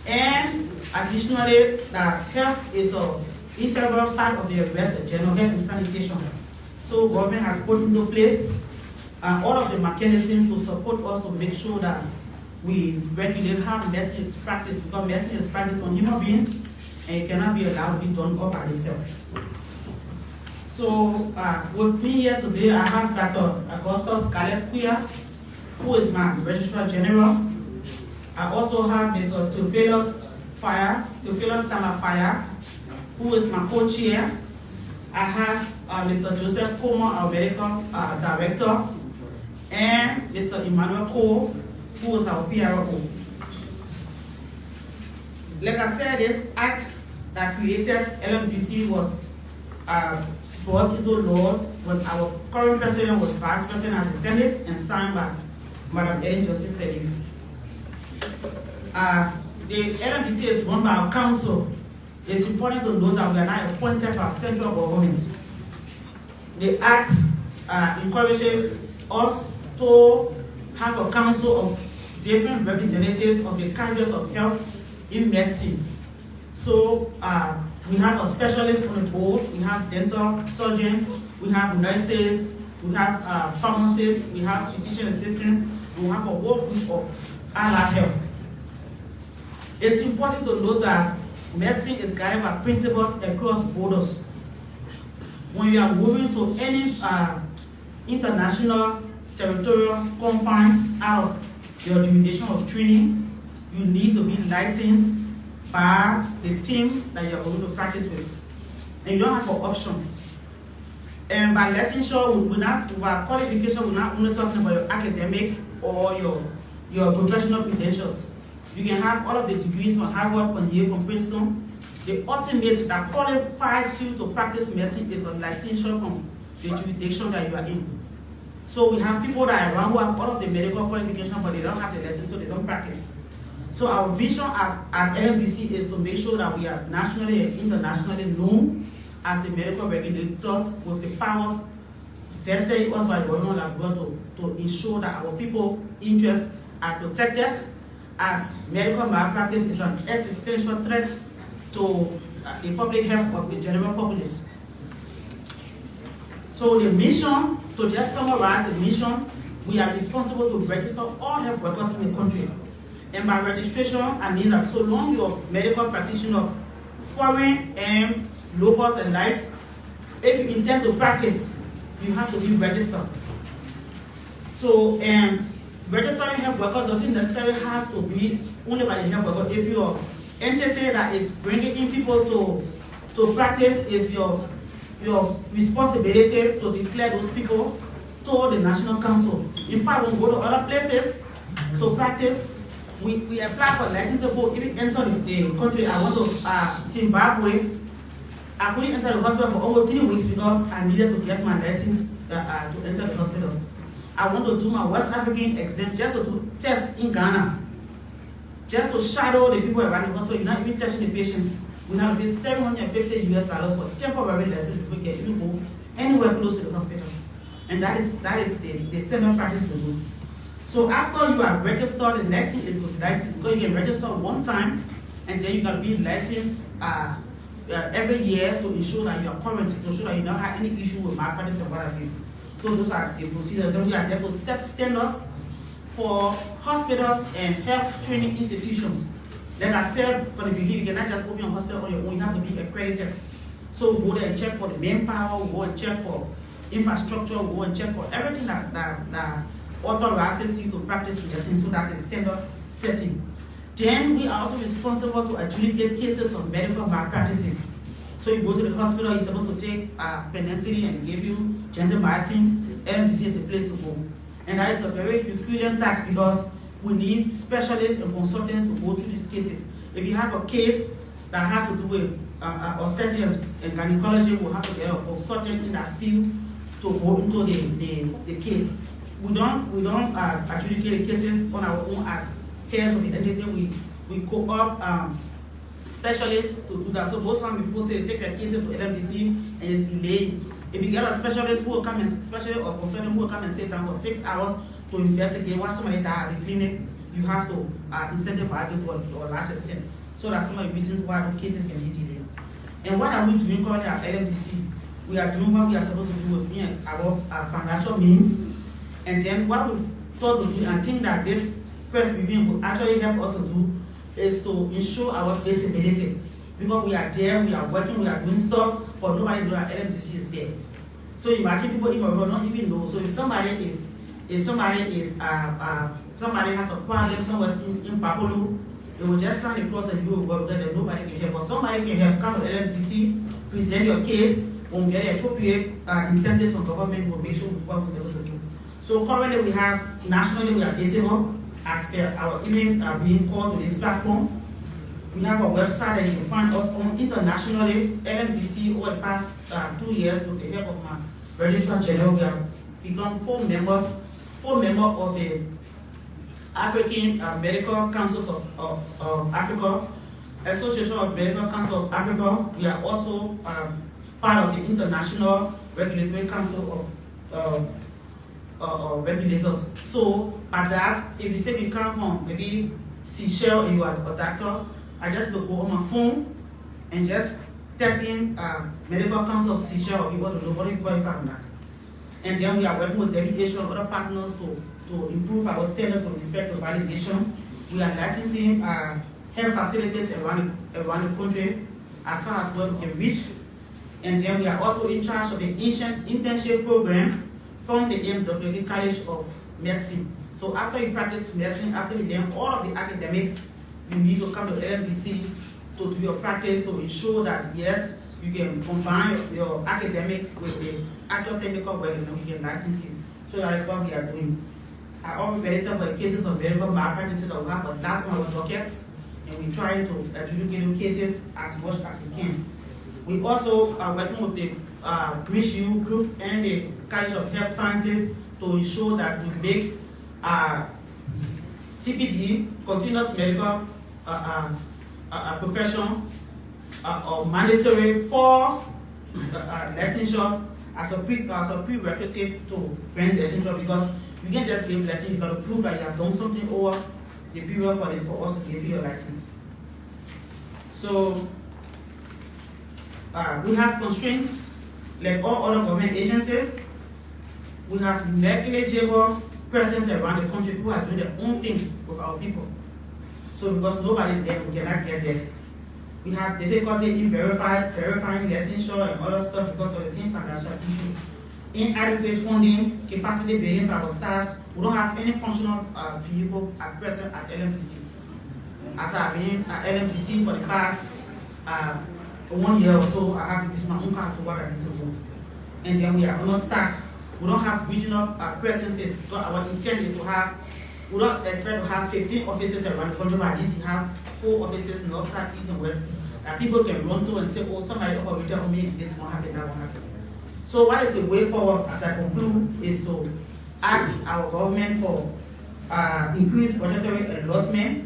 and additionally, that health is a integral part of the best general health and sanitation. So government has put into place all of the mechanisms to support us to make sure that we regulate how medicine is practiced, because medicine is practiced on human beings and it cannot be allowed to be done all by itself. So with me here today, I have Dr. Augustus Kalekuya, who is my Registrar General. I also have Mr. Theophilus Tamafaya, who is my co-chair. I have Mr. Joseph Como, our medical director, and Mr. Emmanuel Cole, who is our PRO. Like I said, this act that created LMDC was brought into law when our current president was vice president at the Senate and signed by Madam Ellen Johnson Sirleaf. The LMDC is run by our council. It's important to note that we are not appointed by central government. The act encourages us to have a council of different representatives of the categories of health in medicine. So we have a specialist on the board, we have dental surgeons, we have nurses, we have pharmacists, we have physician assistants, we have a whole group of allied health. It's important to note that medicine is guided by principles across borders. When you are moving to any international territorial confines out of your jurisdiction of training, you need to be licensed by the team that you're going to practice with. And you don't have an option. And by licensure, by qualification, we're not only talking about your academic or your professional credentials. You can have all of the degrees from Harvard, from Yale, from Princeton. The ultimate that qualifies you to practice medicine is a licensure from the jurisdiction that you are in. So we have people that are around who have all of the medical qualifications, but they don't have the license, so they don't practice. So our vision at LMDC is to make sure that we are nationally and internationally known as a medical regulators with the powers vested in us by the government of God to ensure that our people's interests are protected, as medical malpractice is an existential threat to the public health of the general populace. So the mission, to just summarize the mission, we are responsible to register all health workers in the country. And by registration, I mean that so long you're a medical practitioner, foreign and locals alike, if you intend to practice, you have to be registered. So registering health workers doesn't necessarily have to be only by the health worker. If your entity that is bringing in people to practice is your responsibility to declare those people to the National Council. In fact, when we go to other places to practice, we apply for licenses for even enter the country. I went to Zimbabwe. I couldn't enter the hospital for over 3 weeks because I needed to get my license to enter the hospital. I want to do my West African exam just to do tests in Ghana, just to shadow the people around the hospital. You're not even touching the patients. We have been $750 for temporary license before we can even go anywhere close to the hospital. And that is the standard practice to do. So after you are registered, the next thing is to license, because you can register one time and then you're going to be licensed every year to ensure that you are current, to ensure that you don't have any issue with malpractice and what have you. So those are the procedures. Then we are there to set standards for hospitals and health training institutions. Like I said from the beginning, you cannot just open a hospital on your own, you have to be accredited. So we go there and check for the manpower, we go and check for infrastructure, we go and check for everything that authorizes you to practice medicine, so that's a standard setting. Then we are also responsible to adjudicate cases of medical malpractices. So you go to the hospital, you're supposed to take penicillin and give you gentamicin, LMDC is a place to go. And that is a very peculiar task because we need specialists and consultants to go through these cases. If you have a case that has to do with obstetrics and gynecology, we'll have to get a consultant in that field to go into the case. We don't adjudicate the cases on our own as heads of the entity. We co-op specialists to do that. So most times people say take their cases to LMDC and it's delayed. If you get a specialist who will come and specialist or consultant who will come and sit down for 6 hours to investigate why somebody died at the clinic, you have to incentivize it to a large extent. So that's some of the reasons why the cases can be delayed. And what are we doing currently at LMDC? We are doing what we are supposed to do within our financial means. And then what we've thought to do, and think that this press briefing will actually help us to do, is to ensure our visibility. Because we are there, we are working, we are doing stuff, but nobody knows that LMDC is there. So imagine people in Morocco not even know. So if somebody has a problem somewhere in Papolu, they will just sign across and do a work that nobody can help. But somebody can help, come to LMDC, present your case, when we get the appropriate incentives from government, will make sure what we're supposed to do. So currently we have, nationally we are visible, as our email are being called to this platform. We have a website that you can find us on internationally. LMDC over the past 2 years, with the help of my Registrar General, we have become full members of the African Medical Councils of Africa, Association of Medical Council of Africa. We are also part of the International Regulatory Council of Regulators. So, at that, if you say you come from maybe Seychelles and you are a doctor, I just go on my phone and just type in Medical Council of Seychelles, or people to know what you qualify on that. And then we are working with delegation and other partners to improve our status with respect to validation. We are licensing health facilities around the country as far as what we can reach. And then we are also in charge of the internship program from the MWD College of Medicine. So after you practice medicine, after you learn all of the academics, you need to come to LMDC to do your practice to ensure that yes, you can combine your academics with the actual technical work and you can license it. So that is what we are doing. I always verified for cases of medical malpractice that we have a lot on our dockets, and we try to adjudicate cases as much as we can. We also are working with the BRICU group and the College of Health Sciences to ensure that we make CPD, continuous medical profession, mandatory for licensures as a prerequisite to grant licensure, because you can't just give license, you got to prove that you have done something over the period for us to give you your license. So we have constraints like all other government agencies. We have negligible presence around the country who are doing their own thing with our people. So because nobody is there, we cannot get there. We have difficulty in verifying licensure and other stuff because of the same financial issue. Inadequate funding, capacity building for our staff. We don't have any functional vehicle at present at LMDC. As I've been at LMDC for the past 1 year or so, I have to use my own car to what I need to do. And then we are understaffed. We don't have regional presences. Our intent is to have, we don't expect to have 15 offices around the country, but at least we have 4 offices in North, South, East, and West that people can run to and say, oh, somebody operated for me, this won't happen, that won't happen. So what is the way forward, as I conclude, is to ask our government for increased budgetary allotment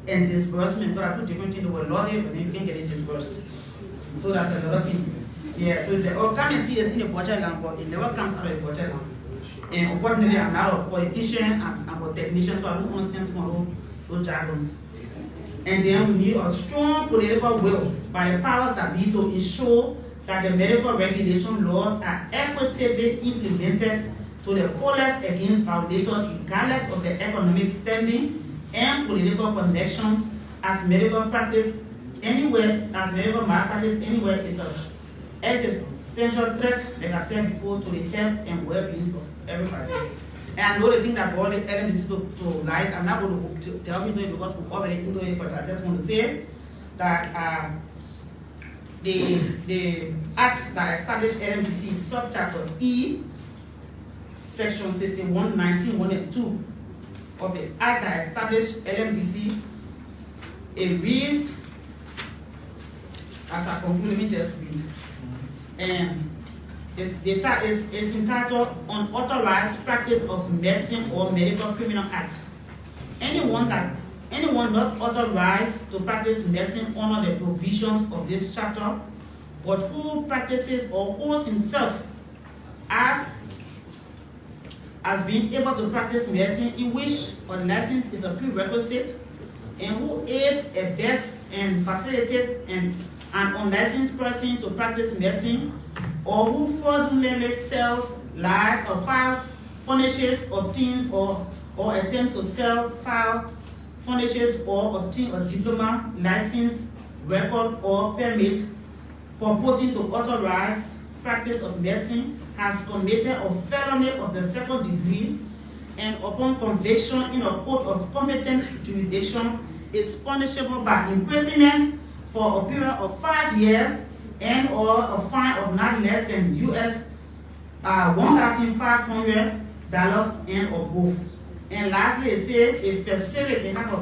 and disbursement. But I put different things, the word allotted, but then you can get it disbursed. So that's another thing. Yeah, so they all come and see us in the budget line, but it never comes out of the budget line. And unfortunately, I'm now a politician and a technician, so I don't understand some of those jargons. And then we need a strong political will by the powers that be to ensure that the medical regulation laws are equitably implemented to the fullest against violators, regardless of their economic standing and political connections, as medical practice anywhere, as medical malpractice anywhere is an existential threat, like I said before, to the health and well-being of everybody. And I know the thing that brought the LMDC to light, I'm not going to tell you because we're already into it, but I just want to say that the act that established LMDC, subchapter E, section 6119(1) and 2 of the act that established LMDC, it reads, as I conclude, let me just read. And it's entitled Unauthorized Practice of Medicine or Medical Criminal Act. Anyone not authorized to practice medicine under the provisions of this chapter, but who practices or holds himself as being able to practice medicine in which a license is a prerequisite, and who aids, abets, and facilitates an unlicensed person to practice medicine, or who fraudulently sells, lies, or files, furnishes, obtains, or attempts to sell, file, furnishes, or obtain a diploma, license, record, or permit purporting to authorize practice of medicine, has committed a felony of the second degree, and upon conviction in a court of competent jurisdiction is punishable by imprisonment for a period of 5 years and or a fine of not less than US $1,500 and or both. And lastly, it says a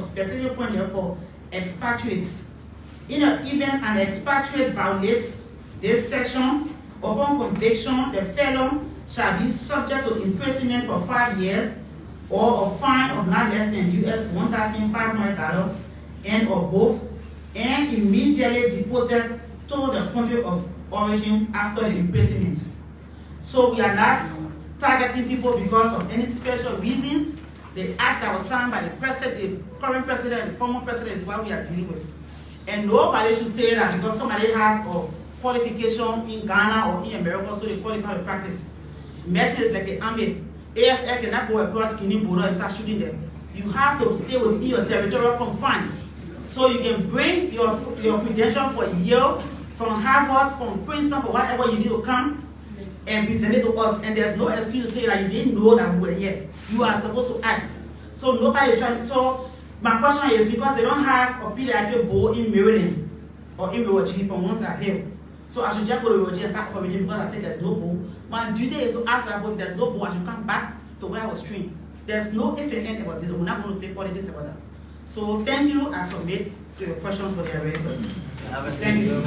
specific point here for expatriates. In the event an expatriate violates this section, upon conviction, the felon shall be subject to imprisonment for 5 years or a fine of not less than US $1,500 and or both, and immediately deported to the country of origin after the imprisonment. So we are not targeting people because of any special reasons. The act that was signed by the president, the current president, and the former president is what we are dealing with. And nobody should say that because somebody has a qualification in Ghana or in America, so they qualify to practice. Medicine is like the army. AFL cannot go across Guinea border and start shooting them. You have to stay within your territorial confines. So you can bring your credential for Yale, from Harvard, from Princeton, for whatever you need to come and present it to us. And there's no excuse to say that you didn't know that we were here. You are supposed to ask. So nobody is trying to talk. My question is because they don't have a pediatric board in Maryland or in Milwaukee from ones that here. So I should just go to Milwaukee and start operating because I said there's no board. My duty is to ask that, but if there's no board, I should come back to where I was trained. There's no if and end about this. We're not going to play politics about that. So thank you. I submit to your questions for the array. Thank you.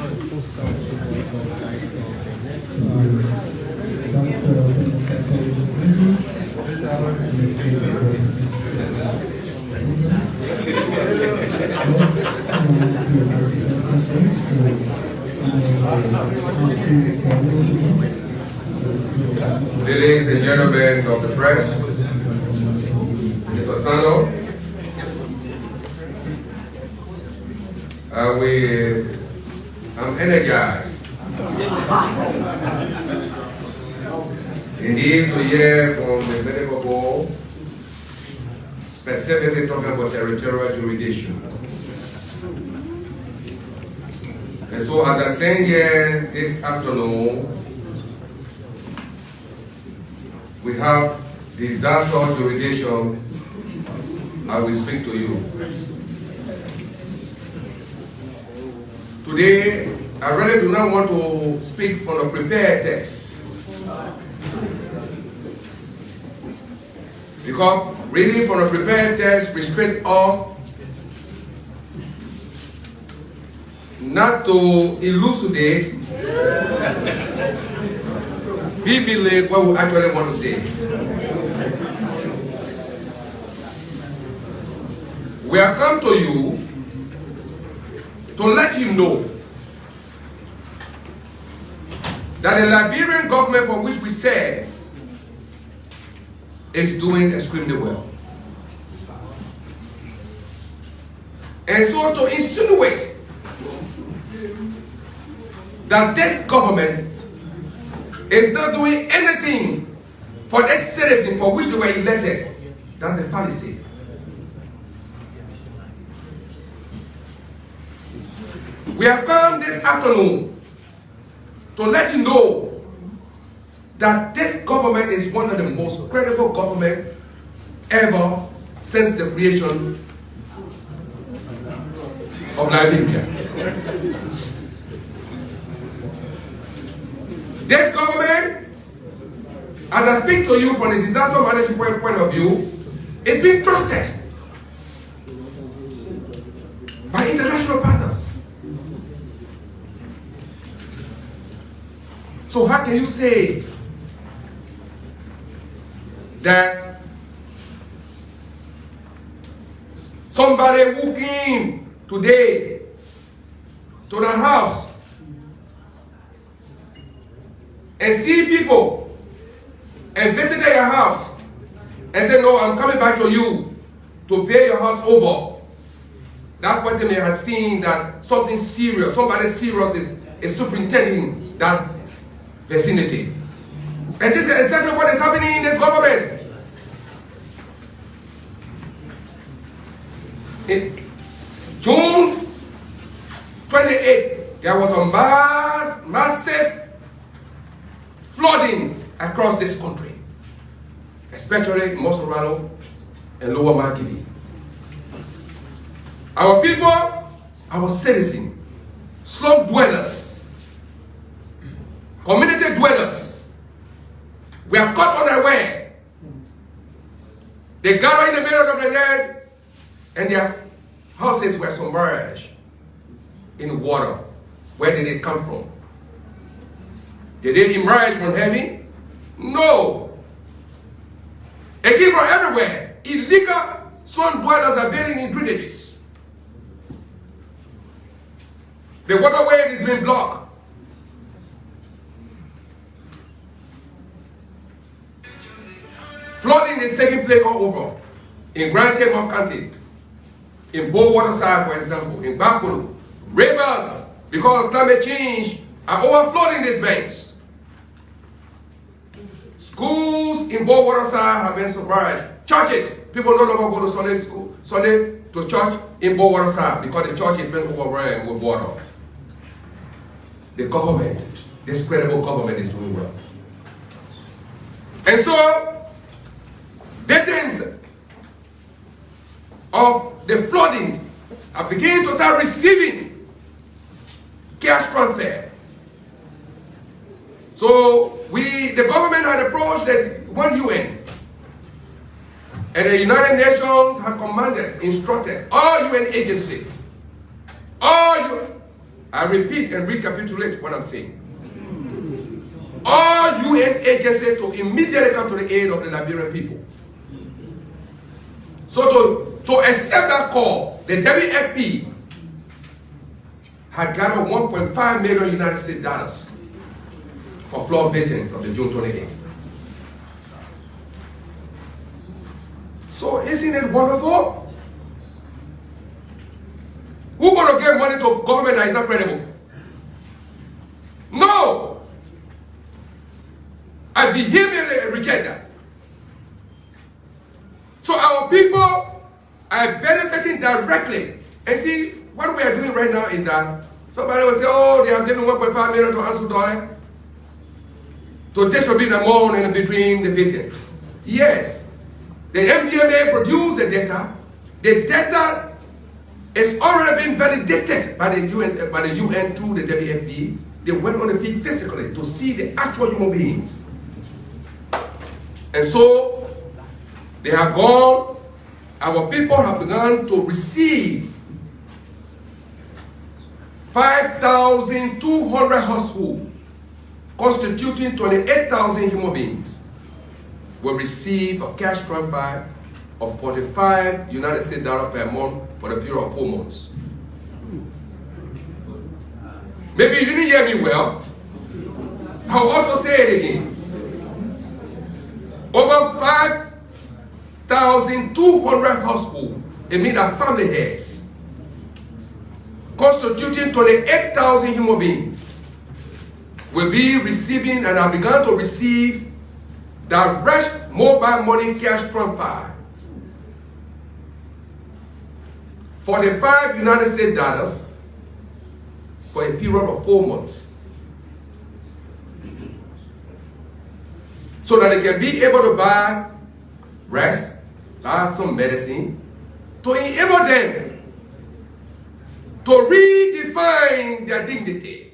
Ladies and gentlemen of the press, Mr. Sano, I'm energized indeed to hear from the medical board specifically talking about territorial jurisdiction. And so as I stand here this afternoon, we have disaster jurisdiction. I will speak to you. Today, I really do not want to speak from a prepared text. Because reading from a prepared text restricts us not to elucidate vividly what we actually want to say. We have come to you to let you know that the Liberian government for which we serve is doing extremely well. And so to insinuate that this government is not doing anything for this citizen for which they were elected, that's a fallacy. We have come this afternoon to let you know that this government is one of the most credible government ever since the creation of Liberia. This government, as I speak to you from the disaster management point of view, is being trusted by international partners. So how can you say that somebody who came today to the house and see people and visited your house and say, no, I'm coming back to you to pay your house over, that person may have seen that something serious, somebody serious is superintending that vicinity. And this is exactly what is happening in this government. In June 28th, there was a massive flooding across this country, especially in Mosorano and Lower Markili. Our people, our citizens, slum dwellers, community dwellers, were caught unaware. They gathered in the middle of the night and their houses were submerged in water. Where did it come from? Did they emerge from heaven? No. It came from everywhere. Illegal slum dwellers are building in drainages. The waterway is being blocked. Flooding is taking place all over. In Grand Cape County, in Waterside, for example, in Bakuru, rivers, because of climate change, are overflowing these banks. Schools in Waterside have been submerged. Churches, people no longer go to Sunday to church in Waterside because the church has been overrun with water. The government, this credible government, is doing well. And so, victims of the flooding are beginning to start receiving cash transfer. So the government had approached the one UN, and the United Nations have commanded, instructed all UN agencies, I repeat and recapitulate what I'm saying. All UN agencies to immediately come to the aid of the Liberian people. So to accept that call, the WFP had gathered $1.5 million United States dollars for flood victims of the June 28th. So isn't it wonderful? Who's going to give money to government that is not credible? No! I vehemently reject that. So our people are benefiting directly. And see, what we are doing right now is that somebody will say, oh, they have given $1.5 million to Ansu Dole to distribute among and between the victims. Yes, the MDMA produced the data. The data is already been validated by the UN through the WFP. They went on the field physically to see the actual human beings. And so they have gone, our people have begun to receive 5,200 households, constituting 28,000 human beings, will receive a cash transfer of $45 United States dollars per month for the period of 4 months. Maybe you didn't hear me well. I'll also say it again. Over 5,200 households, it means that family heads, constituting 28,000 human beings, will be receiving and have begun to receive direct mobile money cash transfer. $45 United States dollars for a period of 4 months. So that they can be able to buy rest, buy some medicine, to enable them to redefine their dignity.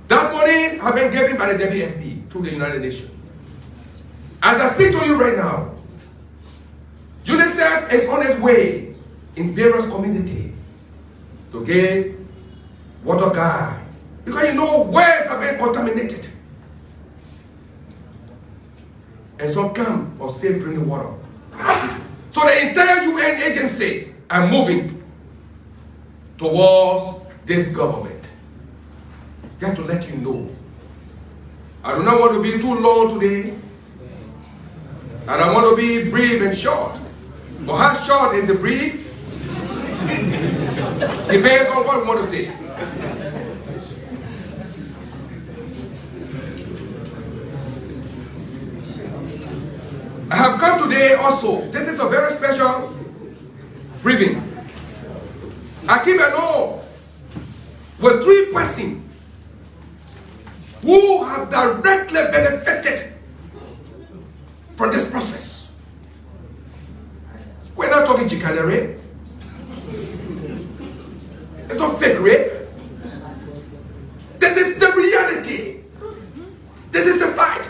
That money has been given by the WFP through the United Nations. As I speak to you right now, UNICEF is on its way in various communities to give water guide. Because you know wells have been contaminated. And some come for safe drinking water. So the entire UN agency are moving towards this government. Just to let you know. I do not want to be too long today. And I want to be brief and short. But how short is the brief? Depends on what we want to say. I have come today also. This is a very special briefing. I came along with 3 persons who have directly benefited from this process. We're not talking chicanery. It's not fake rape. This is the reality. This is the fight.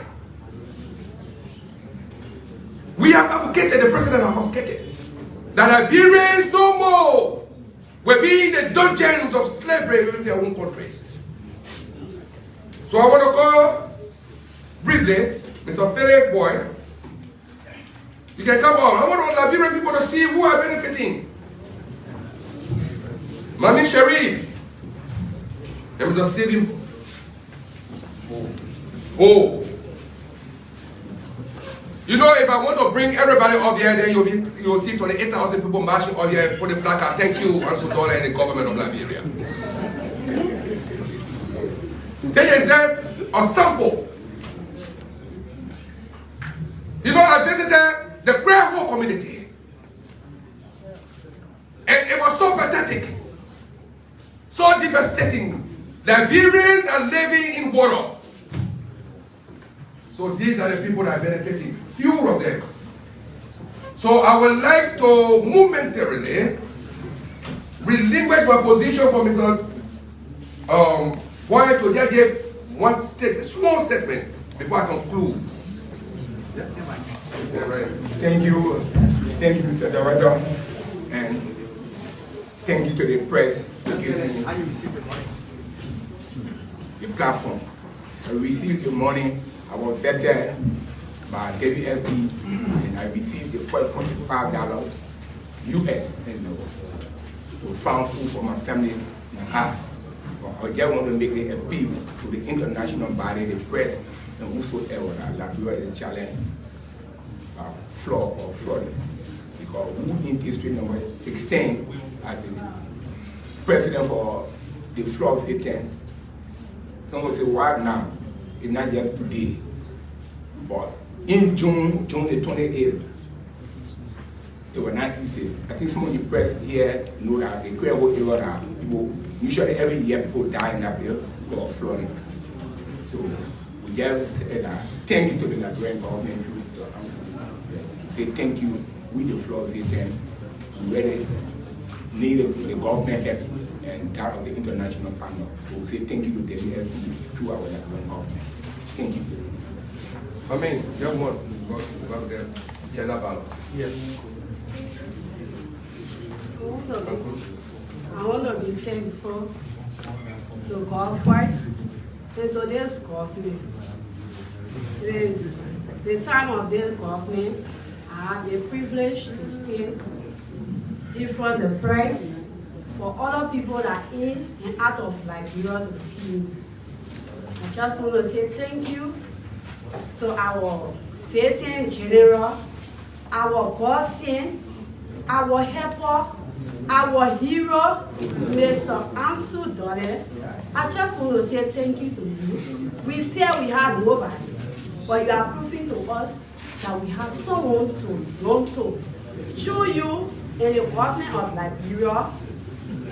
We have advocated, the president has advocated, that Liberians no more will be in the dungeons of slavery in their own country. So I want to call briefly Mr. Philip Boy. You can come on. I want Liberian people to see who are benefiting. Mami Sharif and Mr. Stephen. Oh. You know, if I want to bring everybody up here, then you'll see 28,000 people marching up here for the placard. Thank you, Ansu Dola and the government of Liberia. Take yourself a sample. You know, I visited the prayer hall community. And it was so pathetic, so devastating. Liberians are living in water. So these are the people that are benefiting, few of them. So I would like to momentarily relinquish my position for Mr. Boy to just give one statement, small statement, before I conclude. Yeah, right. Thank you, Mr. Director, and thank you to the press for giving me the platform. I received the money. I was vetted by WFP, and I received the first $45 US, to found food for my family and I. I just want to make the appeal to the international body, the press, and whosoever that Liberia is challenge fraud or fraud. Because we in district number 16 as the president for the fraud victim. Someone say, why now? It's not just today. But in June the 28th, it was not easy. I think some of the press here know that the credible area that people, usually every year people die in that area because of flooding. So we just thank you to the Nigerian government. Say thank you with the flood victim. We really need the government help and that of the international partner. So we say thank you to the WFP through our Nigerian government. Thank you. I mean, young one, about the gender balance. Yes. I want to be thankful to God first and to this government. It is the time of this government. I have the privilege to stand in front of the press for other people that in and out of Liberia to see me. I just want to say thank you to our Faithing General, our godson, our helper, our hero, Mr. Ansu Dola. I just want to say thank you to you. We feel we have nobody, but you are proving to us that we have someone to run to. Through you and the government of Liberia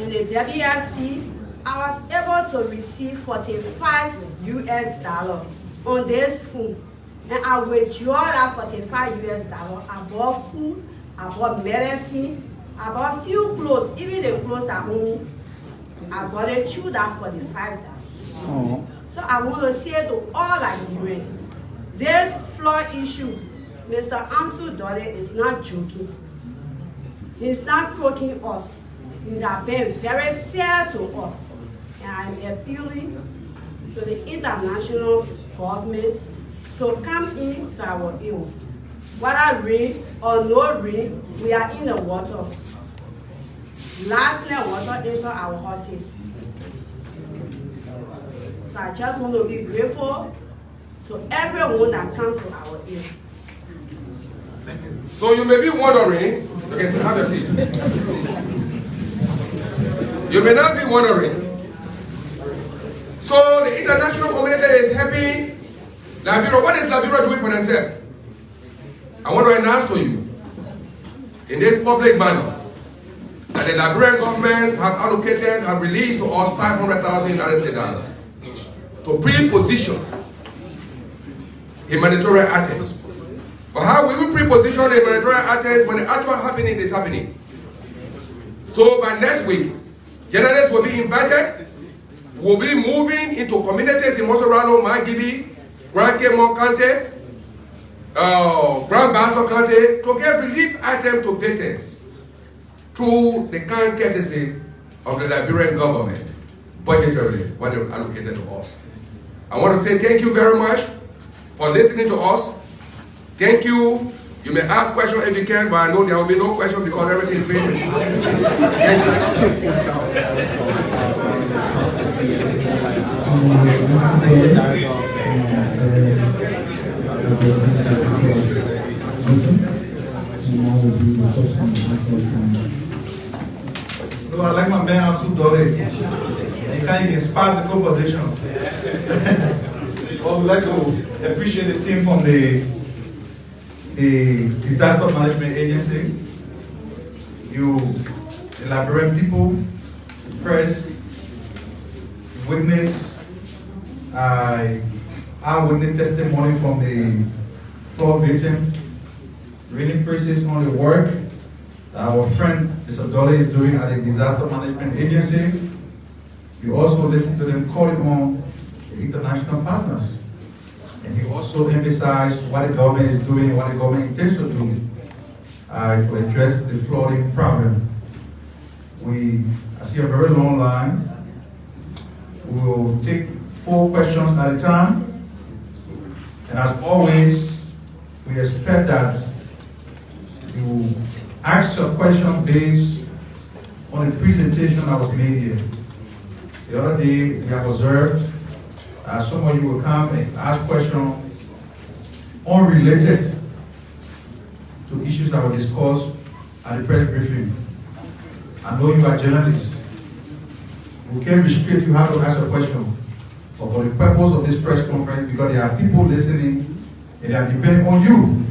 and the WFP, I was able to receive $45 US on this food. And I withdraw that $45 US. I bought food, I bought medicine, I bought few clothes, even the clothes that only I bought it through that $45. So I want to say to all Liberians, this flood issue, Mr. Ansu Dola is not joking. He's not croaking us. He's not being very fair to us. And I'm appealing to the international government to come in to our aid. Whether rain or no rain, we are in the water. Last night, water entered our horses. So I just want to be grateful to everyone that comes to our aid. So you may be wondering, okay, so have your seat. You may not be wondering. So the international community is happy. Liberia, what is Liberia doing for themselves? I want to announce to you, in this public manner, that the Liberian government have released to us $500,000 United States dollars to pre-position humanitarian items. But how will we pre-position the humanitarian items when the actual happening is happening? So by next week, journalists will be invited. We'll be moving into communities in Mosorano, Mangibi, Grand Kemon County, Grand Basso County to get relief items to victims through the kind courtesy of the Liberian government, budgetarily, what they allocated to us. I want to say thank you very much for listening to us. Thank you. You may ask questions if you can, but I know there will be no question because everything is paid. Thank you. No, I like my man Asu Dole. He can't even sparse the conversation. But we'd like to appreciate the team from the Disaster Management Agency, you, the Liberian people, the press, the witness, our witness testimony from the flood victim, really appreciate on the work that our friend Mr. Dole is doing at the Disaster Management Agency. You also listen to them calling on the international partners. And he also emphasized what the government is doing, what the government intends to do to address the flooding problem. I see a very long line. We will take 4 questions at a time. And as always, we expect that you ask a question based on the presentation that was made here. The other day, we have observed some of you will come and ask questions unrelated to issues that were discussed at the press briefing. I know you are journalists. We can't restrict you how to ask a question. But for the purpose of this press conference, because there are people listening and they are depending on you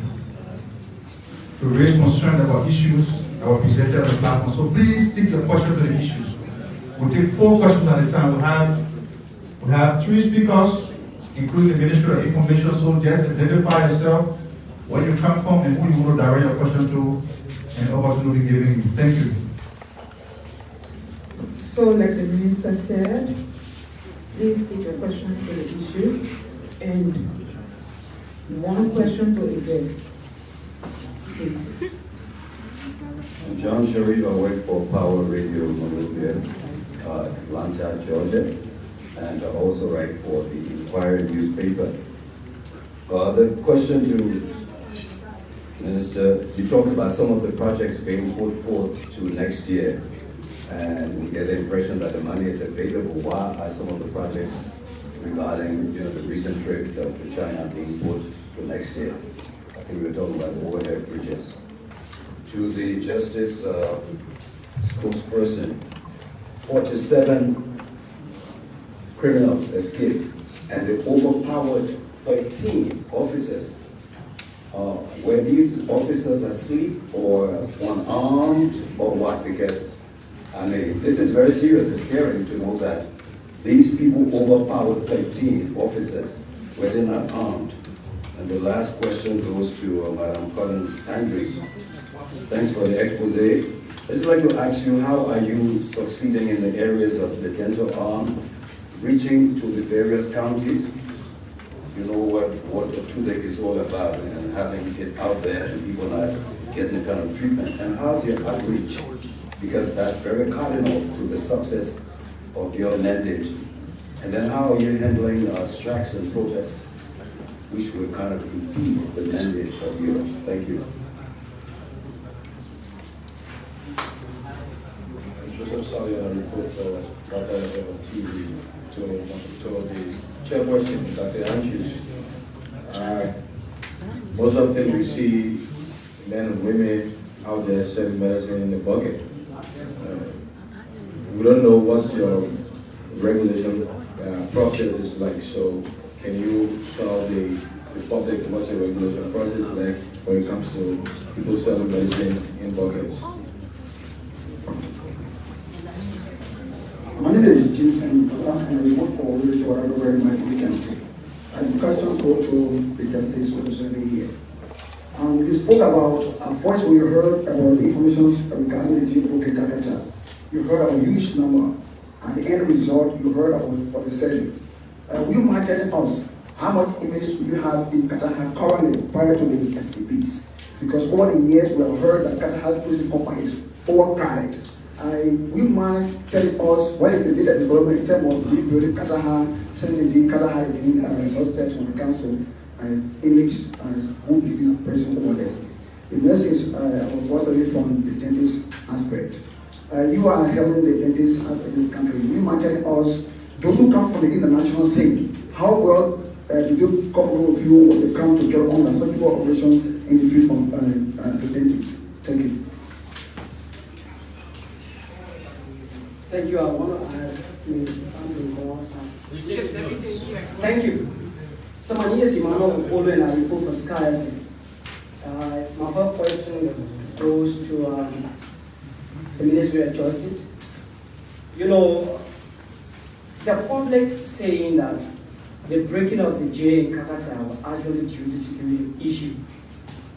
to raise concern about issues that were presented on the platform. So please stick your question to the issues. We'll take 4 questions at a time. We have 3 speakers, including the Ministry of Information, so just identify yourself, where you come from, and who you want to direct your question to, and opportunity given you. Thank you. So, like the Minister said, please take your question to the issue, and 1 question to a guest, please. I'm John Sharif. I work for Power Radio Monrovia, Atlanta, Georgia. And I also write for the Inquirer newspaper. The question to Minister, you talked about some of the projects being put forth to next year, and we get the impression that the money is available. Why are some of the projects regarding the recent trip to China being put to next year? I think we were talking about overhead bridges. To the Justice spokesperson, 47 criminals escaped, and they overpowered 13 officers. Were these officers asleep or unarmed or what? Because, I mean, this is very serious. It's scary to know that these people overpowered 13 officers. Were they not armed? And the last question goes to Madam Collins Andrews. Thanks for the expose. I'd just like to ask you, how are you succeeding in the areas of the dental arm, reaching to the various counties? You know what the toothache is all about, and having it out there and people not getting the kind of treatment. And how's your outreach? Because that's very cardinal to the success of your mandate. And then how are you handling strikes and protests, which will kind of impede the mandate of yours? Thank you. Joseph Sally, I report for Kakata TV to the chairperson, Dr. Andrews. Most of the time we see men and women out there selling medicine in the bucket. We don't know what's your regulation process is like, so can you tell the public what's your regulation process like when it comes to people selling medicine in buckets? My name is James and I work for Village wherever in my county. And the questions go to the justice representing here. You spoke about a voice when you heard about the information regarding the GDP Kakata. You heard about a huge number, and the end result you heard about for the selling. Will you mind telling us how much image do you have in Kakata currently prior to the SPPs? Because over the years we have heard that Kakata prison companies overcrowded. Will you mind telling us what is the data development in terms of rebuilding Kakata, since indeed Kakata is being exhausted from the council and image who is being present over there? The message was away from the dentist aspect. You are helping the dentist aspect in this country. Will you mind telling us, those who come from the international scene, how well do you couple of you when they come to carry on surgical operations in the field of as a dentist? Thank you. Thank you. I want to ask Mr. Sandro. Thank you. So my name is Emmanuel Polo and I report for Sky. My first question goes to the Ministry of Justice. You know, the public saying that the breaking of the jail in Kakata was actually due to security issue.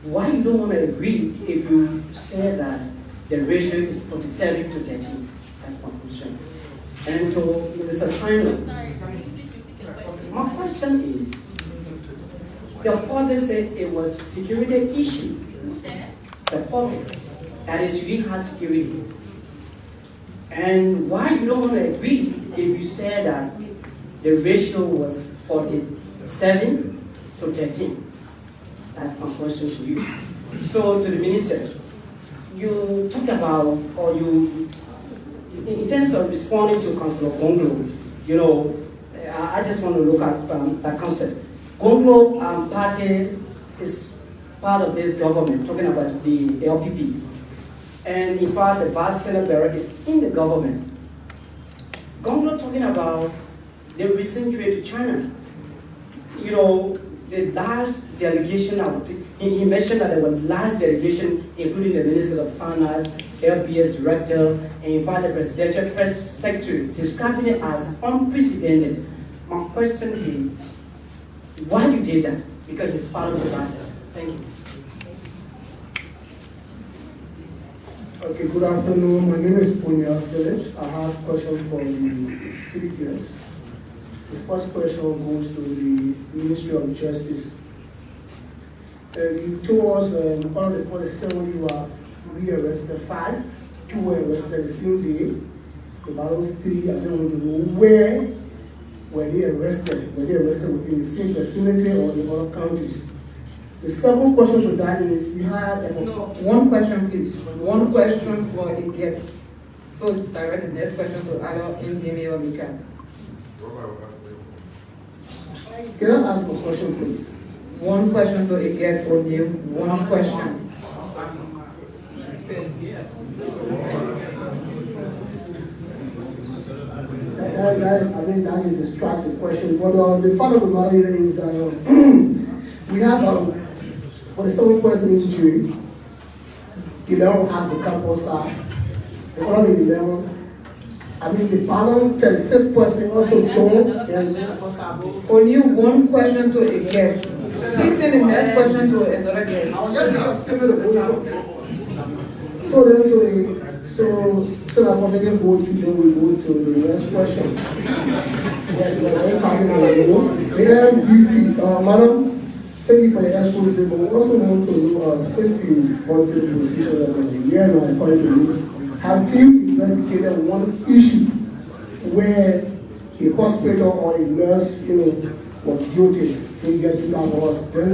Why you don't want to agree if you say that the ratio is 47 to 13? That's my question. And to Mr. Simon, my question is, the public said it was a security issue. The public, that is, you didn't have security. And why you don't want to agree if you say that the ratio was 47 to 13? That's my question to you. So to the minister, you talk about, or you, in terms of responding to Councillor Gonglo, you know, I just want to look at that concept. Gonglo party is part of this government, talking about the LPP. And in fact, the Vice Chancellor is in the government. Gonglo talking about the recent trip to China. You know, the last delegation, he mentioned that there were last delegation, including the Minister of Finance, LPS Director, and in fact the Presidential Press Secretary, describing it as unprecedented. My question is, why you did that? Because it's part of the process. Thank you. Okay, good afternoon. My name is Punya Phillips. I have a question for the TDPS. The first question goes to the Ministry of Justice. You told us out of the 47 you have re-arrested 5. 2 were arrested the same day. About those 3, I just want to know where were they arrested? Were they arrested within the same vicinity or in other counties? The second question to that is, you had one question, please. One question for a guest. So direct the next question to Alo Ndeme or Mika. Can I ask a question, please? One question to a guest only. One question. Yes. That is a distracting question. But the fact of the matter is we have for the second person injury, 11 has a campus the other 11. I mean, the panel, 36 person also joined. Only one question to a guest. Please send the next question to another guest. So then so that was again go to, then we go to the next question. The MDC, madam, thank you for the expose, but we also want to know, since you got the position of the year now, I call you, have you investigated one issue where a hospital or a nurse, was guilty to get to that was then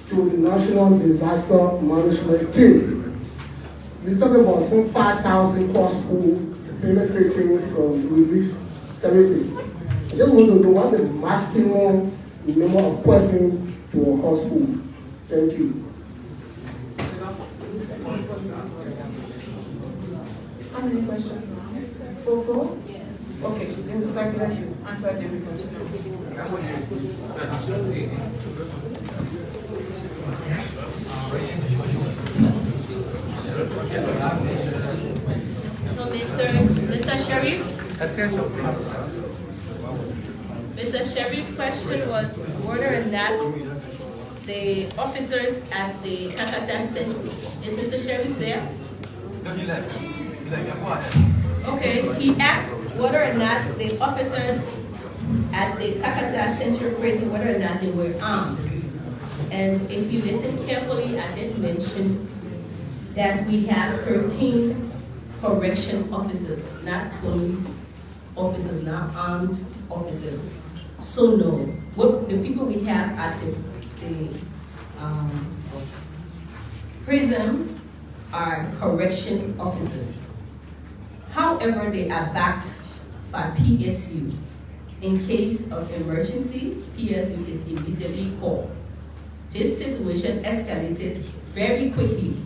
to the National Disaster Management Team? You talk about some 5,000 cost pool benefiting from relief services. I just want to know what the maximum number of persons to a hospital. Thank you. how many questions now? 4? Yes. Okay, then we'll start with you. Answer, then we continue. So, Mr. Sheriff? Attention, please. Mr. Sheriff's question was whether or not the officers at the Kakata Center. Is Mr. Sheriff there? No, he left. Go ahead. Okay, he asked whether or not the officers at the Kakata Central Prison, whether or not they were armed. And if you listen carefully, I did mention that we have 13 correction officers, not police officers, not armed officers. So no, what the people we have at the prison are correction officers. However, they are backed by PSU. In case of emergency, PSU is immediately called. This situation escalated very quickly,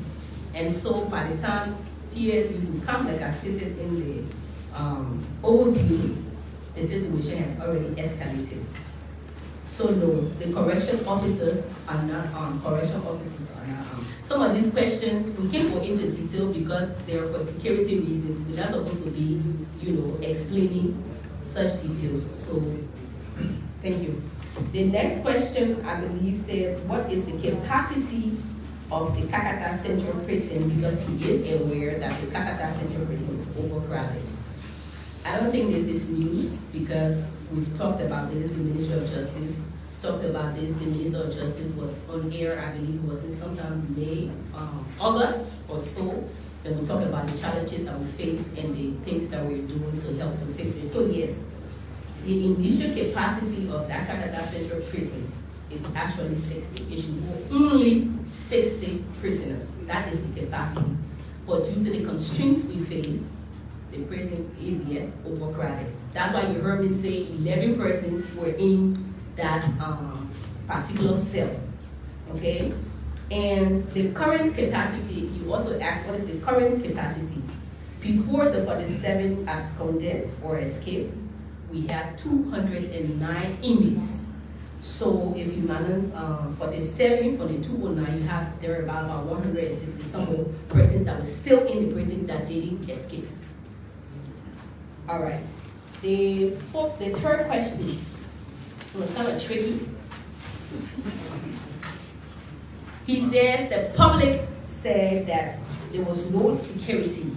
and so by the time PSU will come, like I stated in the overview, the situation has already escalated. So no, the correction officers are not armed. Correction officers are not armed. Some of these questions, we can't go into detail because they are for security reasons. We're not supposed to be, explaining such details. So, thank you. The next question, I believe, said, what is the capacity of the Kakata Central Prison? Because he is aware that the Kakata Central Prison is overcrowded. I don't think this is news because we've talked about this, the Minister of Justice talked about this, the Minister of Justice was on air, I believe it was in sometime May, August or so, and we talked about the challenges that we face and the things that we're doing to help to fix it. So yes, the initial capacity of that Kakata Central Prison is actually 60. It should hold only 60 prisoners. That is the capacity. But due to the constraints we face, the prison is, yes, overcrowded. That's why you heard me say 11 persons were in that particular cell, okay? And the current capacity, you also asked what is the current capacity. Before the 47 absconded or escaped, we had 209 inmates. So if you minus 47 from the 209, you have there about 160 some more persons that were still in the prison that didn't escape. All right. The third question was kind of tricky. He says the public said that there was no security,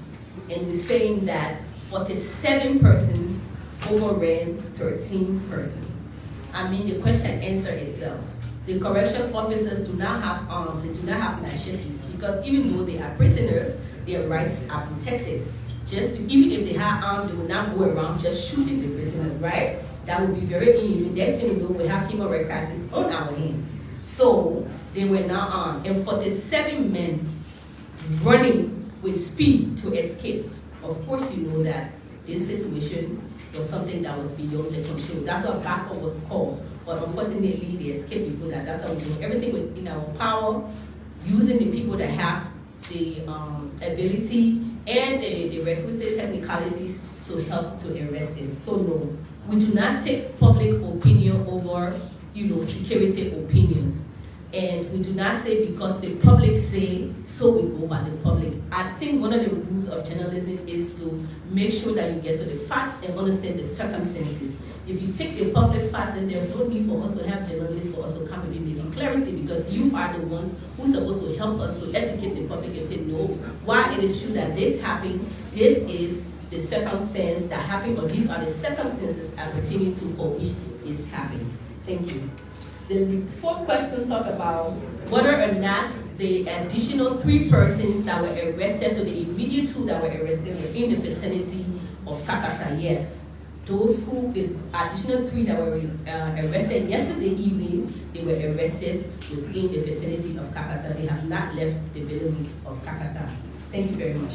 and we're saying that 47 persons overran 13 persons. I mean, the question answered itself. The correction officers do not have arms, they do not have machetes, because even though they are prisoners, their rights are protected. Even if they have arms, they will not go around just shooting the prisoners, right? That would be very inhumane. Next thing we know, we have human rights crisis on our hand. So they were not armed. And 47 men running with speed to escape. Of course, you know that this situation was something that was beyond the control. That's what backup was called. But unfortunately, they escaped before that. That's how we do everything within our power, using the people that have the ability and the requisite technicalities to help to arrest them. So no, we do not take public opinion over, security opinions. And we do not say because the public say, so we go by the public. I think one of the rules of journalism is to make sure that you get to the facts and understand the circumstances. If you take the public facts, then there's no need for us to have journalists for us to come and be making clarity, because you are the ones who are supposed to help us to educate the public and say, no, why it is true that this happened, this is the circumstance that happened, or these are the circumstances pertaining to for which this happened. Thank you. The fourth question talked about whether or not the additional 3 persons that were arrested, so the immediate 2 that were arrested were in the vicinity of Kakata. Yes. Those the additional 3 that were arrested yesterday evening, they were arrested within the vicinity of Kakata. They have not left the building of Kakata. Thank you very much.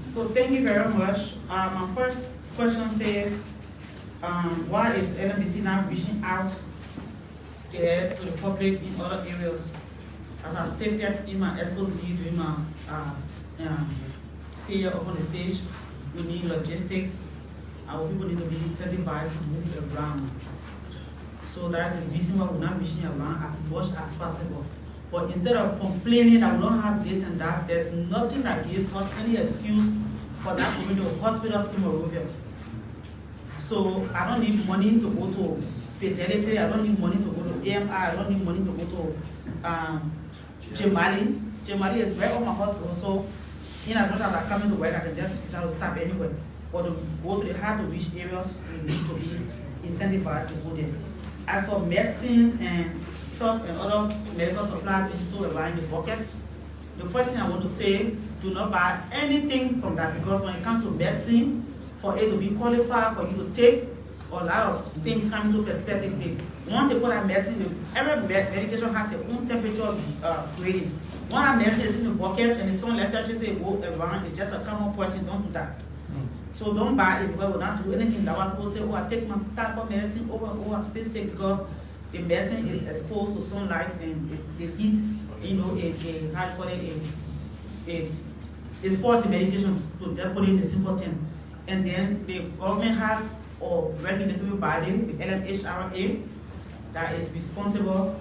So thank you very much. My first question says, why is NBC not reaching out care to the public in other areas. As I stated in my exposé during my stay here up on the stage, we need logistics. Our people need to be incentivized to move around. So that the reason why we're not reaching around as much as possible. But instead of complaining that we don't have this and that, there's nothing that gives us any excuse for that going to hospitals in Monrovia. So I don't need money to go to fatality, I don't need money to go to AMI, I don't need money to go to Jemali. Jemali is right on my hospital, so in as much as I come into work, I can just decide to stop anywhere. But to go to the hard to reach areas, we need to be incentivized to go there. As for medicines and stuff and other medical supplies which is so around the buckets, the first thing I want to say, do not buy anything from that, because when it comes to medicine, for it to be qualified for you to take, a lot of things come into perspective. Once you put that medicine, every medication has its own temperature grading. When that medicine is in the bucket and it's on left, you say go around, it's just a common person, don't do that. So don't buy it, well, not do anything that one people say, oh, I take my type of medicine over, oh, I'm still sick, because the medicine is exposed to sunlight and the heat, you know, how to call it, it spoils the medication, to just put in the simple thing. And then the government has a regulatory body, the LMHRA, that is responsible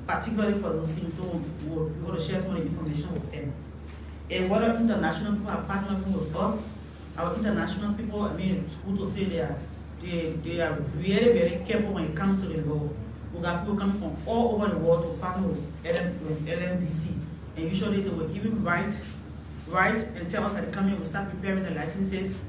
particularly for those things. So we're going to share some information with them. And whether international people are partnering with us, our international people, I mean, it's good to say they are really, very careful when it comes to the law. We got people coming from all over the world to partner with LMDC. And usually they will even write and tell us that they come in, we start preparing the licenses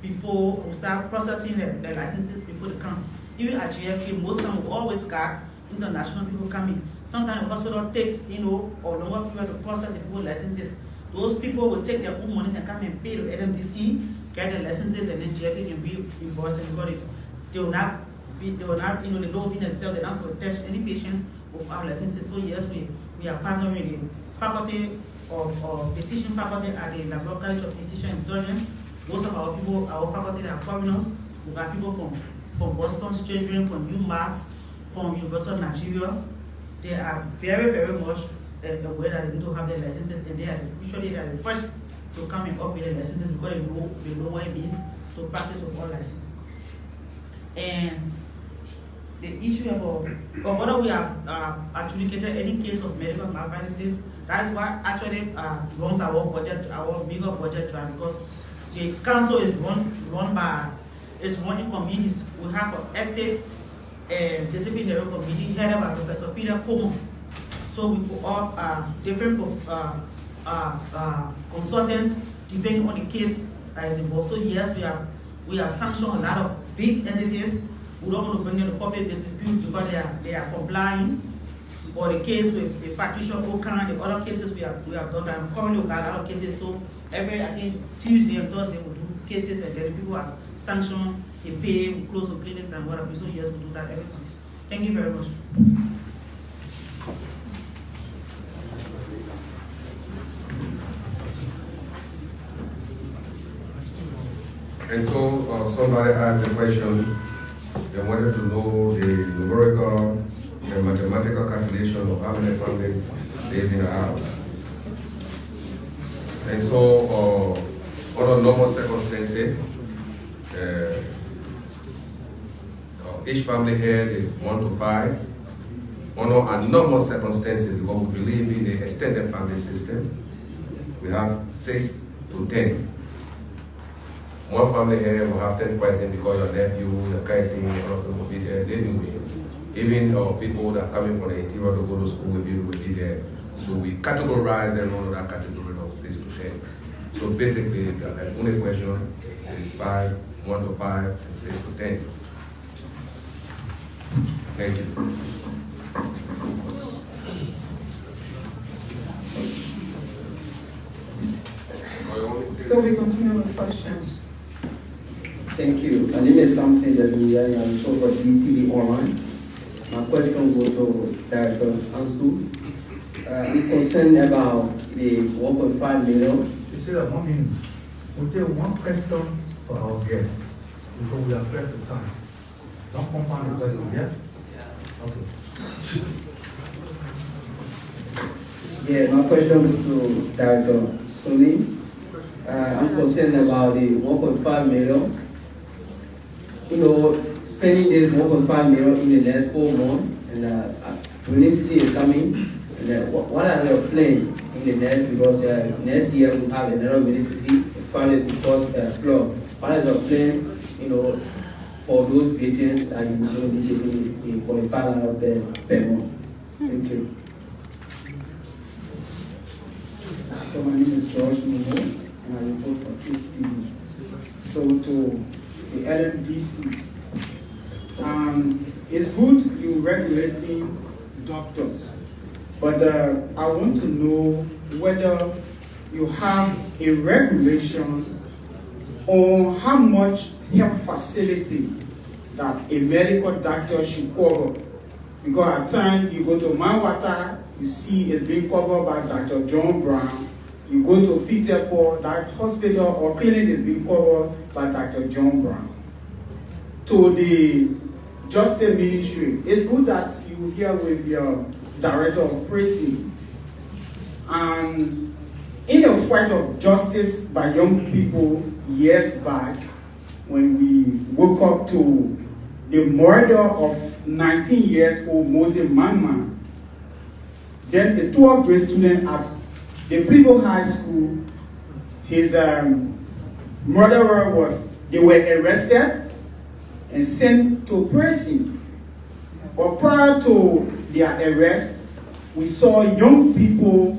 before we start processing the licenses before they come. Even at GFK, most time we always got international people coming. Sometimes the hospital takes, you know, a longer period to process the people licenses. Those people will take their own money and come and pay the LMDC, get their licenses, and then GFK can be reimbursed and got it. They will not, you know, they don't even themselves, they're not going to touch any patient with our licenses. So yes, we are partnering with the faculty of physician faculty at the Liberia College of Physicians and Surgeons. Most of our people, our faculty, they are foreigners. We got people from Boston, children from UMass, from University of Nigeria. They are very, very much aware that they need to have their licenses, and they are usually they are the first to come and upgrade their licenses because they know what it means to practice with all licenses. And the issue about whether we have adjudicated any case of medical malpractices, that is what actually runs our budget, our bigger budget drive, because the council is run by running committees. We have an ethics and disciplinary committee headed by Professor Peter Como. So we put up different consultants depending on the case that is involved. So yes, we have sanctioned a lot of big entities. We don't want to bring in the public dispute because they are complying. Or the case with the Patricia Okan, the other cases we have done that. Currently we got a lot of cases. So I think Tuesday and Thursday we do cases, and then people are sanctioned, they pay, we close the clinics and whatever. So yes, we do that every time. Thank you very much. And so somebody asked a question. They wanted to know the numerical and mathematical calculation of how many families live in a house. And so under normal circumstances, each family head is 1 to 5. Under abnormal circumstances, because we believe in the extended family system, we have 6 to 10. One family here will have 10 persons because your nephew, your cousin, all of them will be there living with. Even people that are coming from the interior to go to school with you will be there. So we categorize them under that category of 6 to 10. So basically, the only question is 5, 1 to 5, and 6 to 10. Thank you. So we continue with questions. Thank you. My name is Samson Deluya. I'm for DTV Online. My question goes to Director Ansu. I'm concerned about the 1.5 million. You say that 1 minute. We'll take one question for our guests because we are pressed for time. Don't compound the question, yeah? Okay. Yeah, my question to Director Sony. I'm concerned about the 1.5 million. You know, spending this 1.5 million in the next 4 months, and we need to see it coming. And what are your plans in the next? Because next year we have another ministry, probably because flood. What is your plan? You know, for those veterans that you will be giving the 45 out there per month. Thank you. So my name is George Momo, and I report for KSTV. So to the LMDC, it's good you regulating doctors, but I want to know whether you have a regulation on how much health facility that a medical doctor should cover. Because at times you go to Manwater, you see it's being covered by Dr. John Brown. You go to Peter Paul, that hospital or clinic is being covered by Dr. John Brown. To the Justice Ministry, it's good that you here with your Director of Prison. And in a fight of justice by young people years back, when we woke up to the murder of 19-year-old Moses Manman, then a 12th grade student at the Privo High School, his murderer they were arrested and sent to prison. But prior to their arrest, we saw young people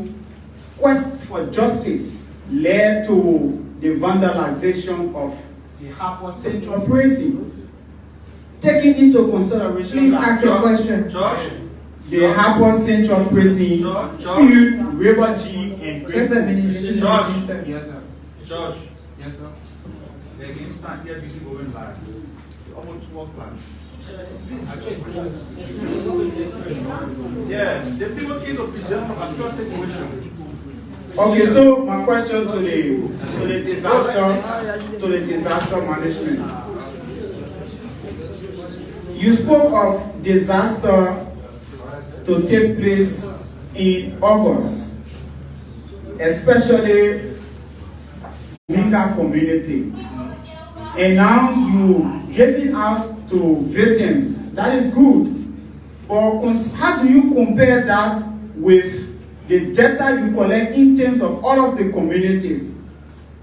quest for justice led to the vandalization of the Harper Central Prison. Taking into consideration that the Harper Central Prison filled River G and Great. Yes, sir. George. Yes, sir. They can stand here busy going live. Almost 2 o'clock. Yes, the people came to present a actual situation. Okay, so my question to the disaster management. You spoke of disaster to take place in August, especially in that community. And now you giving out to victims. That is good. But how do you compare that with the data you collect in terms of all of the communities?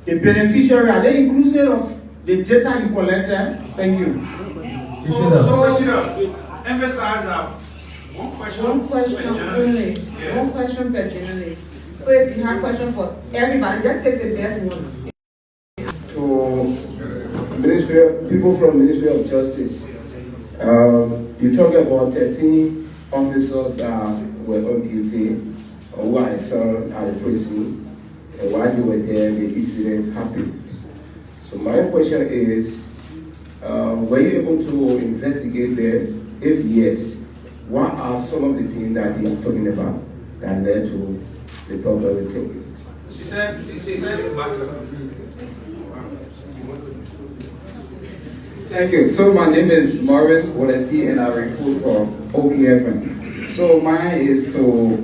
The beneficiary, are they inclusive of the data you collected? Thank you. So emphasize that one question only. Yeah. One question per journalist. So if you have question for everybody, just take the best one. To people from Ministry of Justice, you talk about 13 officers that were on duty or who I saw at the prison, and while they were there, the incident happened. So my question is, were you able to investigate them? If yes, what are some of the things that they are talking about that led to the problem with them? She said, Thank you. So my name is Morris Walenti and I report from OPFM. So mine is to